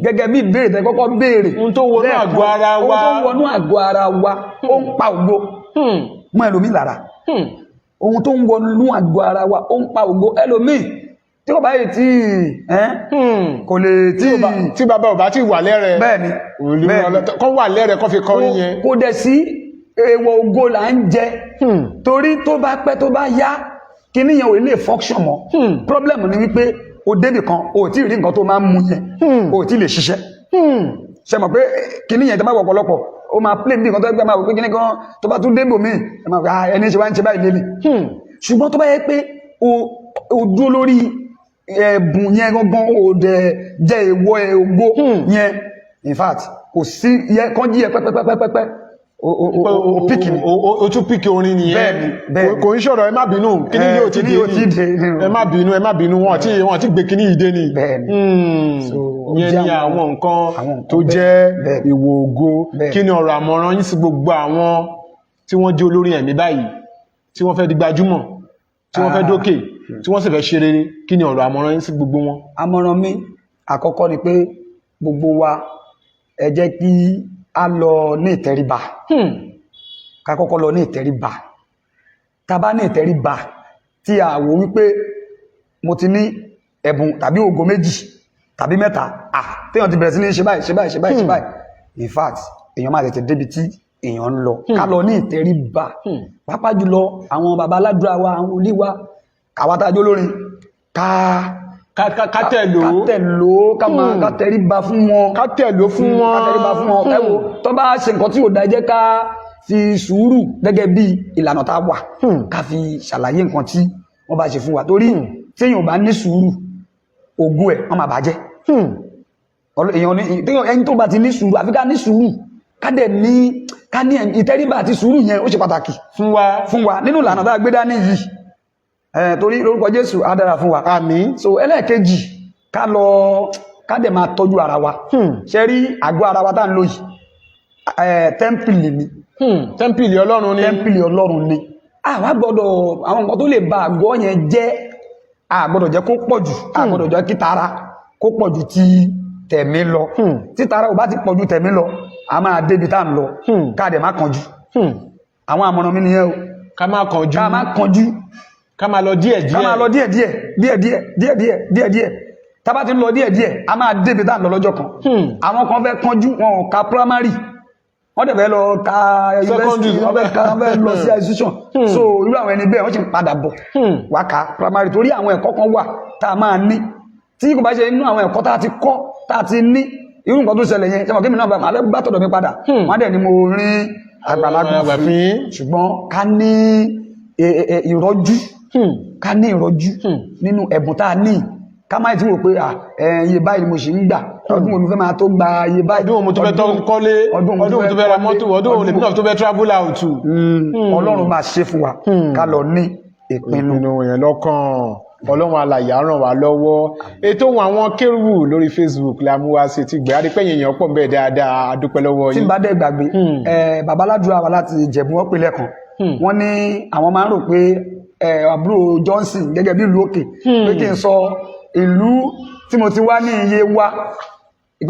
gẹ́gẹ́ bí ìbéèrè tẹ kọ́kọ́ béèrè ohun tó wọnú àgọ́ ara wa ó ń pa ògo mọ́ ẹlòmí lára. Ohun tó ń wọnú àgọ́ ara wa ó ń pa ògo ẹlòmí tí kò bá yìí tí kò lè tí bàbá ò bá tí wà lẹ́rẹ̀ bẹ́ẹ̀ni kọ́ wà lẹ́rẹ̀ kọ́ fi kọ́ yẹn kò dẹ̀ sí èèwọ̀ ògo là ń jẹ torí tó bá pẹ́ tó bá yá kíní yẹn ò lè function mọ́ problem ni wípé o débì kan o tí rí nǹkan tó máa ń mú yẹn o tí lè ṣiṣẹ́ ṣe mọ̀ pé kíní yẹn tó bá wọ̀ ọ̀pọ̀lọpọ̀ o máa play bí nǹkan tó ẹgbẹ́ máa wò pé kíní kan tó bá tún débò míì ẹ máa wò ẹni ṣe wá ń ṣe báyìí lélẹ̀ ṣùgbọ́n tó bá yẹ pé o dúró lórí ẹ̀bùn yẹn gangan o dẹ̀ jẹ́ èèwọ̀ ògo yẹn in fact kò sí kán jí ẹ pẹ́pẹ́pẹ́pẹ́ o píkì ní o tún píkì orin nìyẹn kò ń ṣọ̀rọ̀ ẹ má bínú kíní yóò ti dé ẹ má bínú wọn tí gbé kíní ìdé ni ìyẹn ni àwọn nǹkan tó jẹ́ èèwọ̀ ògo. Kí ni ọ̀rọ̀ àmọ̀ràn yín sí gbogbo àwọn tí wọ́n jẹ́ olórin ẹ̀mí báyìí tí wọ́n fẹ́ di gbajúmọ̀ tí wọ́n fẹ́ dókè tí wọ́n sì fẹ́ ṣe rere kí ni ọ̀rọ̀ àmọ̀ràn yín sí gbogbo wọn? Àmọ̀ràn mi àkọ́kọ́ ni pé gbogbo wa ẹ jẹ́ kí a lọ ní ìtẹríba ká kọ́kọ́ lọ ní ìtẹríba tá bá ní ìtẹríba tí a wò wípé mo ti ní ẹ̀bùn tàbí ògo méjì tàbí mẹ́ta téèyàn ti bẹ̀rẹ̀ sí ní ṣe báyìí in fact èèyàn máa tètè débi tí èèyàn ń lọ ká lọ ní ìtẹríba pàápàá jùlọ àwọn baba aládùúrà wa àwọn olí wa kàwátàjó lórin ká tẹ̀ló ká tẹríba fún wọn ká tẹríba fún wọn ẹ wò tó bá ṣe nǹkan tí ò dá jẹ́ ká fi sùúrù gẹ́gẹ́ bí ìlànà tá wà ká fi ṣàlàyé nǹkan tí wọ́n bá ṣe fún wa torí tí èèyàn bá ní sùúrù ògo ẹ̀ wọ́n máa bàjẹ́ ẹni tó bá ti ní sùúrù àfi ká ní sùúrù ká ní ìtẹríba àti sùúrù yẹn ó ṣe pàtàkì fún wa nínú ìlànà tá a gbé dání yìí torí lórúkọ Jésù á dára fún wa àmín. So ẹlẹ́ẹ̀kejì ká dẹ̀ máa tọ́jú ara wa ṣe rí àgọ́ ara wa tá ń lò yìí tẹ́ḿpìlì ni tẹ́ḿpìlì Ọlọ́run ni àwa gbọ́dọ̀ àwọn nǹkan tó lè ba àgọ́ yẹn jẹ́ àgbọ́dọ̀ jẹ́ kó pọ̀jù àgbọ́dọ̀ jẹ́ kí tara kó pọ̀jù ti tẹ̀mí lọ tí tara ò bá ti pọ̀jù tẹ̀mí lọ a máa débi tá ń lọ ká dẹ̀ má kánjú àwọn àmọ̀ràn mi nìyẹn o ká má kánjú ká máa lọ díẹ̀díẹ̀ tá bá ti ń lọ díẹ̀díẹ̀ a máa débi tá ń lọ lọ́jọ́ kan àwọn kan fẹ́ kánjú wọn ka primary wọ́n dẹ̀ fẹ́ lọ ka university wọ́n fẹ́ lọ sí institution so irú àwọn ẹni bẹ́ẹ̀ wọ́n ti ń padà bọ̀ wá ka primary torí àwọn ẹ̀kọ́ kan wà tá a máa ní tí kò bá ṣe inú àwọn ẹ̀kọ́ tá a ti kọ́ tá a ti ní irú nǹkan tó ṣẹlẹ̀ yẹn ṣẹ́mọ̀ kí mi náà bá tọ̀dọ̀ mi padà wọ́n dẹ̀ ni mo rin àgbàlagbà fín ṣùgbọ́n ká ní ìrọ́jú nínú ẹ̀bùn tá a ní ká máa ti wò pé iye báyìí mo ṣe ń gbà ọdún wo mo fẹ́ máa tó gba iye báyìí ọdún wo mo tó fẹ́ tó kọ́lé ọdún wo mo tó fẹ́ ra mọ́tò ọdún wo lèmi náà tó fẹ́ travel out. Ọlọ́run máa ṣe fún wa ká lọ ní ìpinnu yẹn lọ́kàn Ọlọ́run alààyè á ràn wá lọ́wọ́. Ètò àwọn Kérúbù lórí Facebook la mú wá sí ti gbé adépẹ́yìn èèyàn pọ̀ bẹ́ẹ̀ dáadáa adúpẹ́ lọ́wọ́ yìí. tí n bá dẹ̀ gbàgbé babaládùúrà wa láti Ìjẹ̀bú wọ́n pè lẹ́kan wọ́n ní àwọn máa ń rò pé àbúrò Johnson gẹ́gẹ́ bí ìlú òkè pé kí n sọ ìlú tí mo ti wá ní iye wa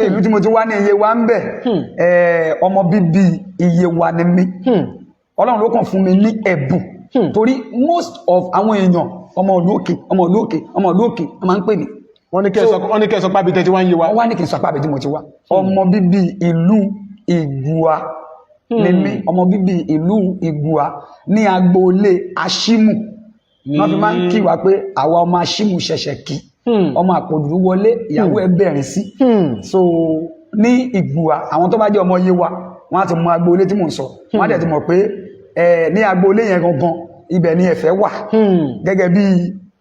ìlú tí mo ti wá ní iye wa ń bẹ̀ ọmọ bíbí iye wa ni mí Ọlọ́run ló kàn fún mi ní ẹ̀bùn torí most of àwọn èèyàn ọmọ ìlú òkè máa ń pè mí. wọ́n ní kẹ́ sọ pábí tẹ́ ti wá ń yé wa. wọ́n wá ní kí n sọ pábí tí mo ti wá ọmọ bíbí ìlú Ìgbùà ni mí ọmọ bíbí ìlú Ìgbùà ní agboolé Aṣímù wọ́n fi máa ń kí wa pé àwa ọmọ Aṣímù ṣẹ̀ṣẹ̀ kí ọmọ àpòdùrú wọlé ìyàwó ẹ bẹ̀rẹ̀ sí so ní Ìgbùà àwọn tó bá jẹ́ ọmọ Yewa wọ́n á ti mọ agboolé tí mò ń sọ wọ́n á dẹ̀ ti mọ̀ pé ní agboolé yẹn gangan ibẹ̀ ni ẹ̀fẹ̀ wà gẹ́gẹ́ bí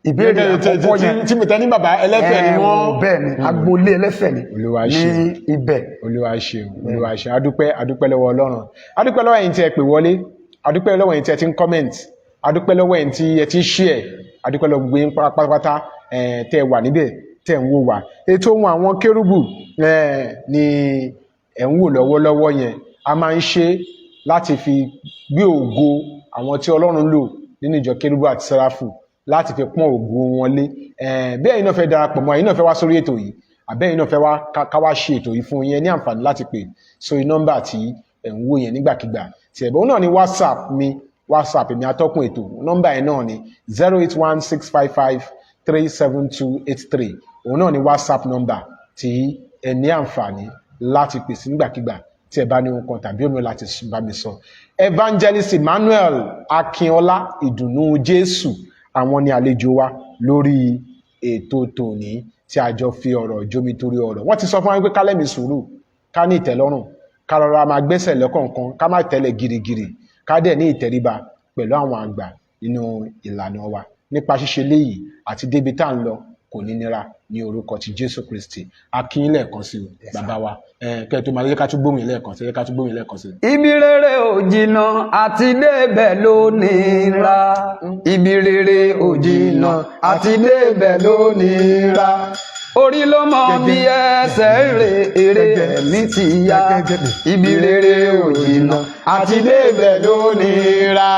ìbéèrè àkọ́kọ́ yẹn tí mo tẹ́ ní bàbá ẹlẹ́fẹ̀ ni wọ́n. bẹ́ẹ̀ ni agboolé ẹlẹ́fẹ̀ ni ní ibẹ̀. Olúwa ṣeun adúpẹ́ lọ́wọ́ Ọlọ́run, adúpẹ́ lọ́wọ́ ẹ̀yin tí ẹ pè wọlé, adúpẹ́ lọ́wọ́ ẹ̀yin tí ẹ ti ń comment, adúpẹ́ lọ́wọ́ ẹ̀yin tí ẹ ti ń share, adúpẹ́ lọ́wọ́ gbogbo yín pátápátá tẹ́ ẹ wà níbẹ̀ tẹ́ ẹ ń wò wá. Ètò ohun àwọn kérúbù ni ẹ ń wò lọ́wọ́lọ́wọ́ yẹn a máa ń ṣe láti fi gbé ògo àwọn tí Ọlọ́run lò nínú ìjọ kérúbù àti sẹ́ráfù láti fi pọ́n ògo wọn lé. Bí ẹ̀yin náà fẹ́ darapọ̀ mọ́, ẹ̀yin náà fẹ́ wá sórí ètò yìí, àbẹ́yìn náà fẹ́ wá ká wá ṣe ètò yìí fún yín ní àǹfààní láti pè sórí nọ́mbà tí ẹ̀ ń wò yẹn nígbàkigbà tí ẹ̀ bọ́. Òun náà ni WhatsApp èmi atọ́kùn ètò, nọ́mbà yẹn náà ni 08165537283. Òun náà ni WhatsApp nọ́mbà tí ẹ ní àǹfààní láti pè sí nígbàkigbà tí ẹ bá ní ohun kan tàbí òmíràn láti bá mi sọ. Evangelist Emmanuel Akínọlá Ìdùnnú Jésù, àwọn ni àlejò wa lórí ètò tòní tí a jọ fi ọ̀rọ̀ jómitóró ọ̀rọ̀. Wọ́n ti sọ fún wa pé ká lẹ́mìí sùúrù, ká ní ìtẹ́lọ́rùn, ká rọra máa gbẹ́sẹ̀ lọ́kọ̀ọ̀kan, ká má tẹ̀lẹ̀ girigiri, ká dẹ̀ ní ìtẹríba pẹ̀lú àwọn àgbà nínú ìlànà wa. Nípa ṣíṣe léyìí àti débi tá à ń lọ kò ní nira ní orúkọ ti Jésù Kristi. A kí yín lẹ́ẹ̀kan sí o bàbá wa, kẹ́ ẹ tó máa yẹ ká tún gbóhùn lẹ́ẹ̀kan sí. Ibi rere ò jìnnà àti débẹ̀ ló nira. Ibi rere ò jìnnà àti débẹ̀ ló nira. Orí ló mọ bí ẹsẹ̀ èrè ẹ̀mí ti yá. Ibi rere ò jìnnà àti débẹ̀ ló nira.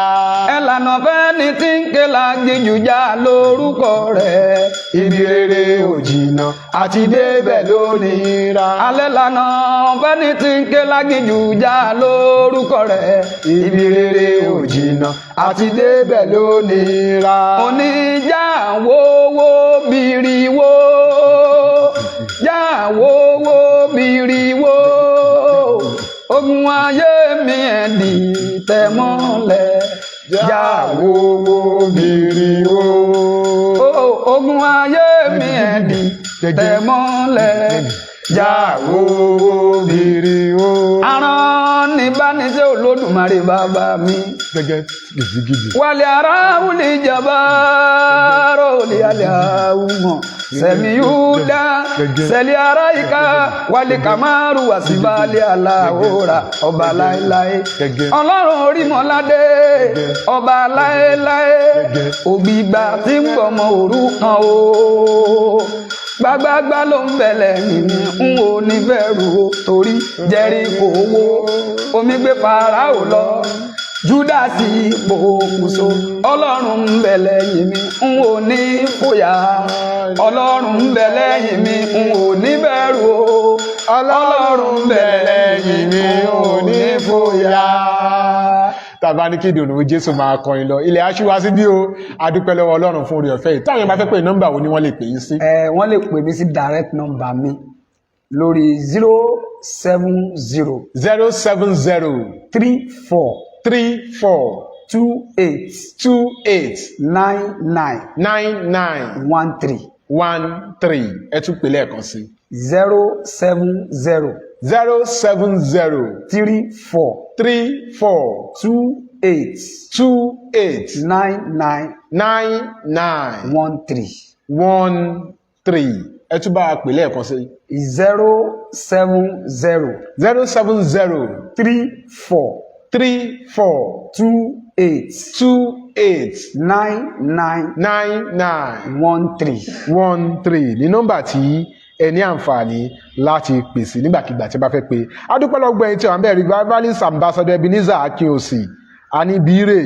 Ẹlànà fẹ́ni tí ń ké lágbèjú já lórúkọ rẹ̀. Ibi rere ò jìnnà àti débẹ̀ ló nira. Alẹ́ lànà fẹ́ni tí ń ké lágbèjú já lórúkọ rẹ̀. Ibi rere ò jìnnà àti débẹ̀ ló nira. Oníjà wówó bìrìwó. Jáwówó bìrìwó, ogun ayé mi ẹ̀dì tẹ̀mọ́lẹ̀. Jáwówó bìrìwó, ogun ayé mi ẹ̀dì tẹ̀mọ́lẹ̀. Jáwówó bìrìwó. Aràn ní bánisẹ́ Olódùmarè bàbá mi. Wàlẹ̀ ara wùlì jàmbá rọ̀lì alẹ́ àwùmọ̀. Sẹ̀mi Yúdà, sẹ̀lì ara ìka, wàlẹ̀ kàmáàrù àsìbálẹ̀ aláwòrán, ọba láéláé. Ọlọ́run Orímọládé, ọba láéláé. Ògbìgbà tí ń gbọmọ òrukàn o. Gbàgbàgbà ló ń bẹ̀lẹ̀ nìní, n ò ní bẹ̀rù o, torí Jẹ́ríkò wó, omi gbé Fáráò lọ. Júdásì pokùnso, Ọlọ́run ń bẹ lẹ́yìn mi, n ò ní fòyà. Ọlọ́run ń bẹ lẹ́yìn mi, n ò ní bẹ̀rù o. Ọlọ́run ń bẹ lẹ́yìn mi, n ò ní fòyà. Tàbá ní kí ìdùnnú Jésù máa kọrin lọ. Ilẹ̀ aṣíwá sí bí o, adúpẹ́ lọ́wọ́ Ọlọ́run fún oore ọ̀fẹ́ yìí. Táwọn bá fẹ́ pé nọ́mbà wo ni wọ́n lè pè yín sí? Wọ́n lè pè mí sí direct number mi lórí 070 34 28 99 13. Ẹ tún pè lẹ́ẹ̀kan sí. 070 34 28 99 13. Ẹ tún bá a pè lẹ́ẹ̀kan sí. 070 34 28 99 13 ní nọ́mbà tí ẹ ní àǹfààní láti pèsè nígbàkigbà tí ẹ bá fẹ́ pé. Adúpẹ́ lọ́gbọ́n ẹni tí wọ́n bẹ̀rẹ̀ Revivalist Ambassador Ebenezer Akínòsì, Anibire,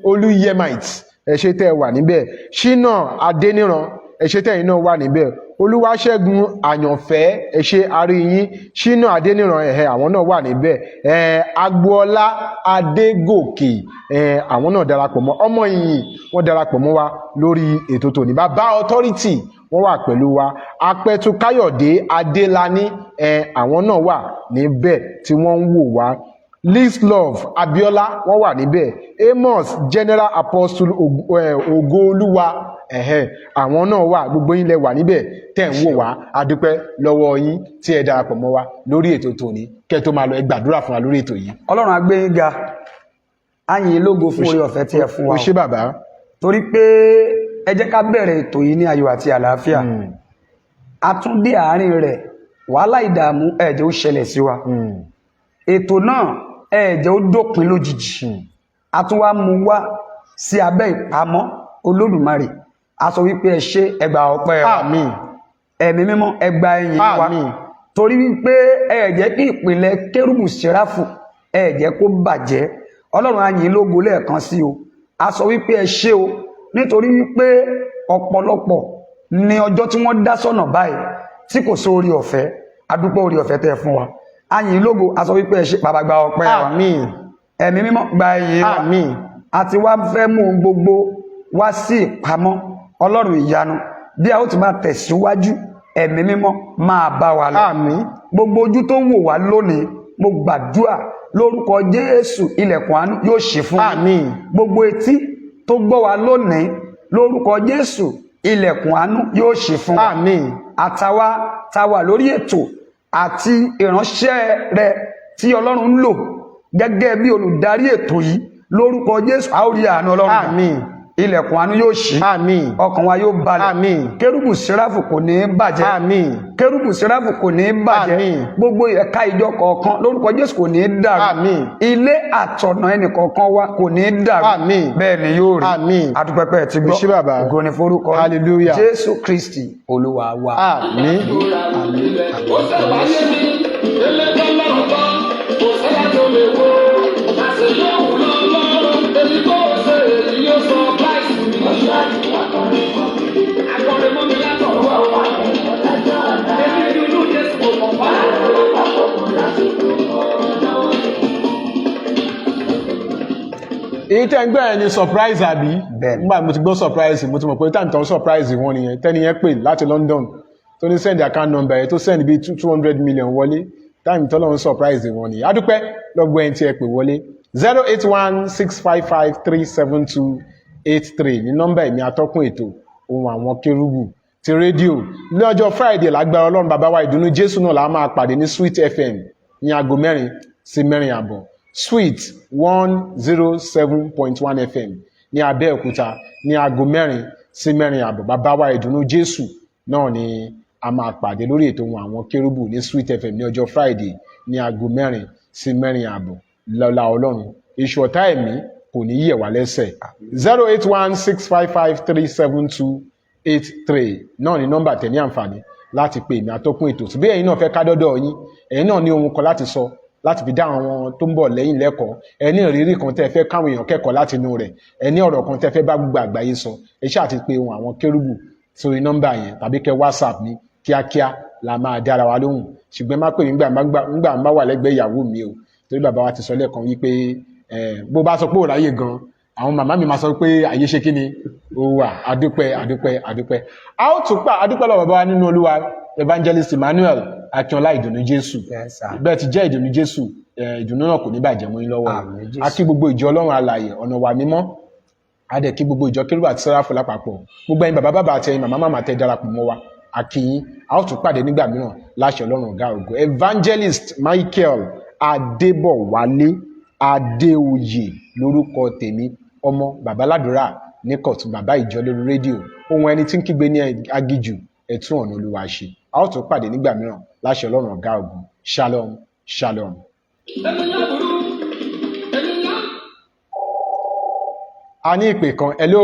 Olúyẹmite, ẹ ṣé tẹ́ wà níbẹ̀. Ṣínà Adéníran, ẹ ṣé tẹ́yin náà wà níbẹ̀. Olúwaṣẹ́gun Àyànfẹ́, ẹ ṣé aríyín. Ṣínà Adéníran, àwọn náà wà níbẹ̀. Agboola Adégòkè, àwọn náà darapọ̀ mọ́. Ọmọ Ìyìn, wọ́n darapọ̀ mọ́ wa lórí ètò tòní. Bàbá Authority, wọ́n wà pẹ̀lú wa. Apẹ̀tù Káyọ̀dé Adélani, àwọn náà wà níbẹ̀ tí wọ́n ń wò wá. Liz Love Abiola wọ́n wà níbẹ̀, Amos General Apostle Ògoolúwa àwọn náà wà, gbogbo yín lẹ wà níbẹ̀ tẹ́ ń wò wá, adúpẹ́ lọ́wọ́ yín tí ẹ darapọ̀ mọ́ wa lórí ètò tòní. Kẹ́ tó máa lọ ẹ gbàdúrà fún wa lórí ètò yìí. Ọlọ́run á gbé yín ga, á yìn yín lógo fún oore ọ̀fẹ́ tí ẹ fún wa o ṣé bàbá. torí pé ẹ jẹ́ ká bẹ̀rẹ̀ ètò yìí ní ayọ̀ àti àlàáfíà. A tún dé àárín rẹ̀, wàhálà ìdààmú ẹ jẹ́ ó ṣẹlẹ̀ sí wa. Ètò náà ẹ jẹ́ ó dópin lójijì. A tún wá mú wá sí abẹ́ ìpamọ́ Olódùmarè. A sọ wípé ẹ ṣé, ẹ gbà ọpẹ́ wa. Àmín. Ẹ̀mí mímọ́ ẹ gbà ìyìn wa. Àmín. Torí wípé ẹ jẹ́ kí ìpìlẹ̀ Kérúbù Séráfù ẹ jẹ́ kó bàjẹ́. Ọlọ́run á yìn lógo lẹ́ẹ̀kan sí o. A sọ wípé ẹ ṣé o, nítorí wípé ọ̀pọ̀lọpọ̀ ní ọjọ́ tí wọ́n dá sọ́nà báyìí tí kò sí orí ọ̀fẹ́. A dúpẹ́ orí ọ̀fẹ́ tẹ́ fún wa. A yìn lógo, a sọ wípé ẹ ṣé, bàbá gba ọpẹ́ wa. Àmín. Ẹ̀mí mímọ́ gba ìyìn wa. Àmín. A ti wá fẹ́ mú ohun gbogbo wá sí ìpamọ́ Ọlọ́run ìyanu. Bí a ó ti máa tẹ̀síwájú, ẹ̀mí mímọ́ máa bá wa lọ. Àmín. Gbogbo ojú tó wò wá lónìí, mo gbàdúrà lórúkọ Jésù, ilẹ̀kùn àánú yóò ṣí fún yín. Àmín. Gbogbo etí tó gbọ́ wa lónìí, lórúkọ Jésù, ilẹ̀kùn àánú yóò ṣí fún wa. Àmín. Àtàwa tá wà lórí ètò àti ìránṣẹ́ rẹ tí Ọlọ́run ń lò gẹ́gẹ́ bí olùdarí ètò yìí, lórúkọ Jésù a ó rí àánú Ọlọ́run. Àmín. Ilẹ̀kùn àánú yóò ṣí. Àmín. Ọkàn wa yóò balẹ̀. Àmín. Kérúbù Séráfù kò ní bàjẹ́. Àmín. Kérúbù Séráfù kò ní bàjẹ́. Àmín. Gbogbo ẹ̀ka ìjọ kọ̀ọ̀kan lórúkọ Jésù kò ní dàrú. Àmín. Ilé àtọ̀nà ẹnì kọ̀ọ̀kan wa kò ní dàrú. Àmín. Bẹ́ẹ̀ ni yóò rí. Àmín. Adúpẹ́pẹ́ ti gbọ́. Ẹ ṣé bàbá. Ògo ni forúkọ. Hallelujah. Jésù Kristi Olúwa wa. Àmín. Èyí tẹ́ ń gbọ́ ẹ̀ ni surprise àbí? Bẹ́ẹ̀ni. Nígbà mo ti gbọ́ surprise, mo ti mọ̀ pé táìmù tán surprise wọn nìyẹn. Tẹ́ni yẹn pè láti London tó ní send account number ẹ̀ tó send bíi 200 million wọlé. Táìmù tọ́lọ́ ń surprise wọn nìyẹn. Adúpẹ́ lọ́gbọ́ ẹni tí ẹ pè wọlé. 08165537283 ní nọ́mbà ẹ̀mí atọ́kùn ètò ohun àwọn kérúbù ti rédíò. Ní ọjọ́ Friday lágbára Ọlọ́run bàbá wa ìdùnnú Jésù náà la máa pàdé ní Sweet FM ní aago 4 sí 4:30. Sweet 107.1 FM ní Abẹ́òkúta ní aago 4 sí 4:30. Bàbá wa ìdùnnú Jésù náà ni a máa pàdé lórí ètò ohun àwọn kérúbù ní Sweet FM ní ọjọ́ Friday ní aago 4 sí 4:30. Lọ́lá Ọlọ́run èṣù ọ̀tá ẹ̀mí kò ní yẹ̀ wá lẹ́sẹ̀. 08165537283 náà ni nọ́mbà tẹ̀ ní àǹfààní láti pe èmi atọ́kùn ètò. Bí ẹ̀yin náà fẹ́ ká dọ́dọ̀ yín, ẹ̀yin náà ní ohun kan láti sọ láti fi dá àwọn tó ń bọ̀ lẹ́yìn lẹ́kọ̀ọ́, ẹ ní ìrírí kan tẹ́ fẹ́ káwọn èèyàn kẹ́kọ̀ọ́ láti inú rẹ̀, ẹ ní ọ̀rọ̀ kan tẹ́ fẹ́ bá gbogbo àgbáyé sọ, ẹ ṣáà ti pe ohun àwọn kérúbù sórí nọ́mbà yẹn tàbí kẹ́ WhatsApp mi kíákíá la máa dára wa lóhùn. Ṣùgbọ́n má pè mí nígbà má wà lẹ́gbẹ̀ẹ́ ìyàwó mi o, torí bàbá wa ti sọ lẹ́ẹ̀kan wípé bó bá sọ pé ò ráyè gan, àwọn màmá mi máa sọ pé àyè ṣe kí ni ó wà. Adúpẹ́. A ó tún adúpẹ́ lọ́wọ́ bàbá wa nínú Olúwa Evangelist Emmanuel Akínọlá ìdùnnú Jésù. Yes, sir. Bẹ́ẹ̀ ti jẹ́ ìdùnnú Jésù, ìdùnnú náà kò ní bàjẹ́ mọ́ yín lọ́wọ́. Àmín Jésù. A kí gbogbo ìjọ Ọlọ́run alààyè ọ̀nà wa mímọ́, a dẹ̀ kí gbogbo ìjọ Kérúbù àti Séráfù lápapọ̀, gbogbo ẹ̀yin bàbá àti ẹ̀yin màmá tẹ́ darapọ̀ mọ́ wa, a kí yín. A ó tún pàdé nígbà mìíràn láṣẹ Ọlọ́run ọ̀gá ògo. Evangelist Michael Adébọ̀wálé Adéoyè lórúkọ tèmi, ọmọ bàbá ládùúrà ní Kọ̀tún, bàbá ìjọ lórí rédíò, ohun ẹni tí ń kígbe ní agijù ẹ̀tún ọ̀nà Olúwa ṣe. A ó tún pàdé nígbà mìíràn láṣẹ Ọlọ́run ọ̀gá ògo. Shalom. A ní ìpè kan. Hello,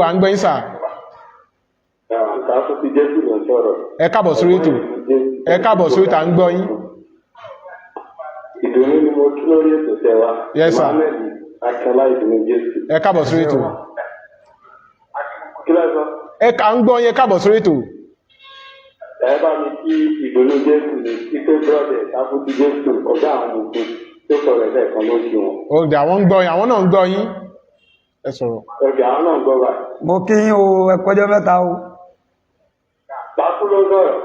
à ń gbọ́ yín sà. Ẹ káàbọ̀ sórí ètò. À ń gbọ́ yín. Ìdùnnú ni mo kí lórí ètò tẹwa. Yes, sir. Mohammed Akínọlá ìdùnnú Jésù. Ẹ káàbọ̀ sórí ètò. Kí ló sọ? Ẹ kà ń gbọ́ yín, ẹ káàbọ̀ sórí ètò. Ẹ bá mi kí ìdùnnú Jésù ní Títí Brọ́dẹ̀ Táfútí Jésù ọ̀gá àwọn òkun tó sọ̀rọ̀ ẹ̀fẹ̀ kan ló kí wọn. Ó dà wọ́n ń gbọ́ yín, àwọn náà ń gbọ́ yín. Ẹ sọ̀rọ̀. Ọjà àwọn náà ń gbọ́ báyìí. Mo kí yín o, ẹ kọjọ́ mẹ́ta o. Bákú ló sọ̀rọ̀.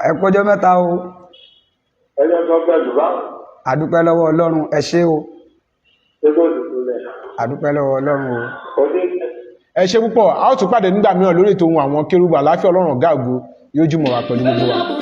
ẹ kú ọjọ́ mẹ́ta o. ẹjọ́ tó pẹ̀lú báwo. àdúpẹ́ lọ́wọ́ ọlọ́run ẹ ṣé o. ṣé kò sì tún lẹ̀. àdúpẹ́ lọ́wọ́ ọlọ́run o. ẹ ṣé púpọ̀ a ó tún pàdé nígbà mìíràn lórí ètò ohun àwọn kérúbù àláfíà ọlọ́run ọ̀gá ògo yóò jùmọ̀ wá pẹ̀lú gbogbo wa.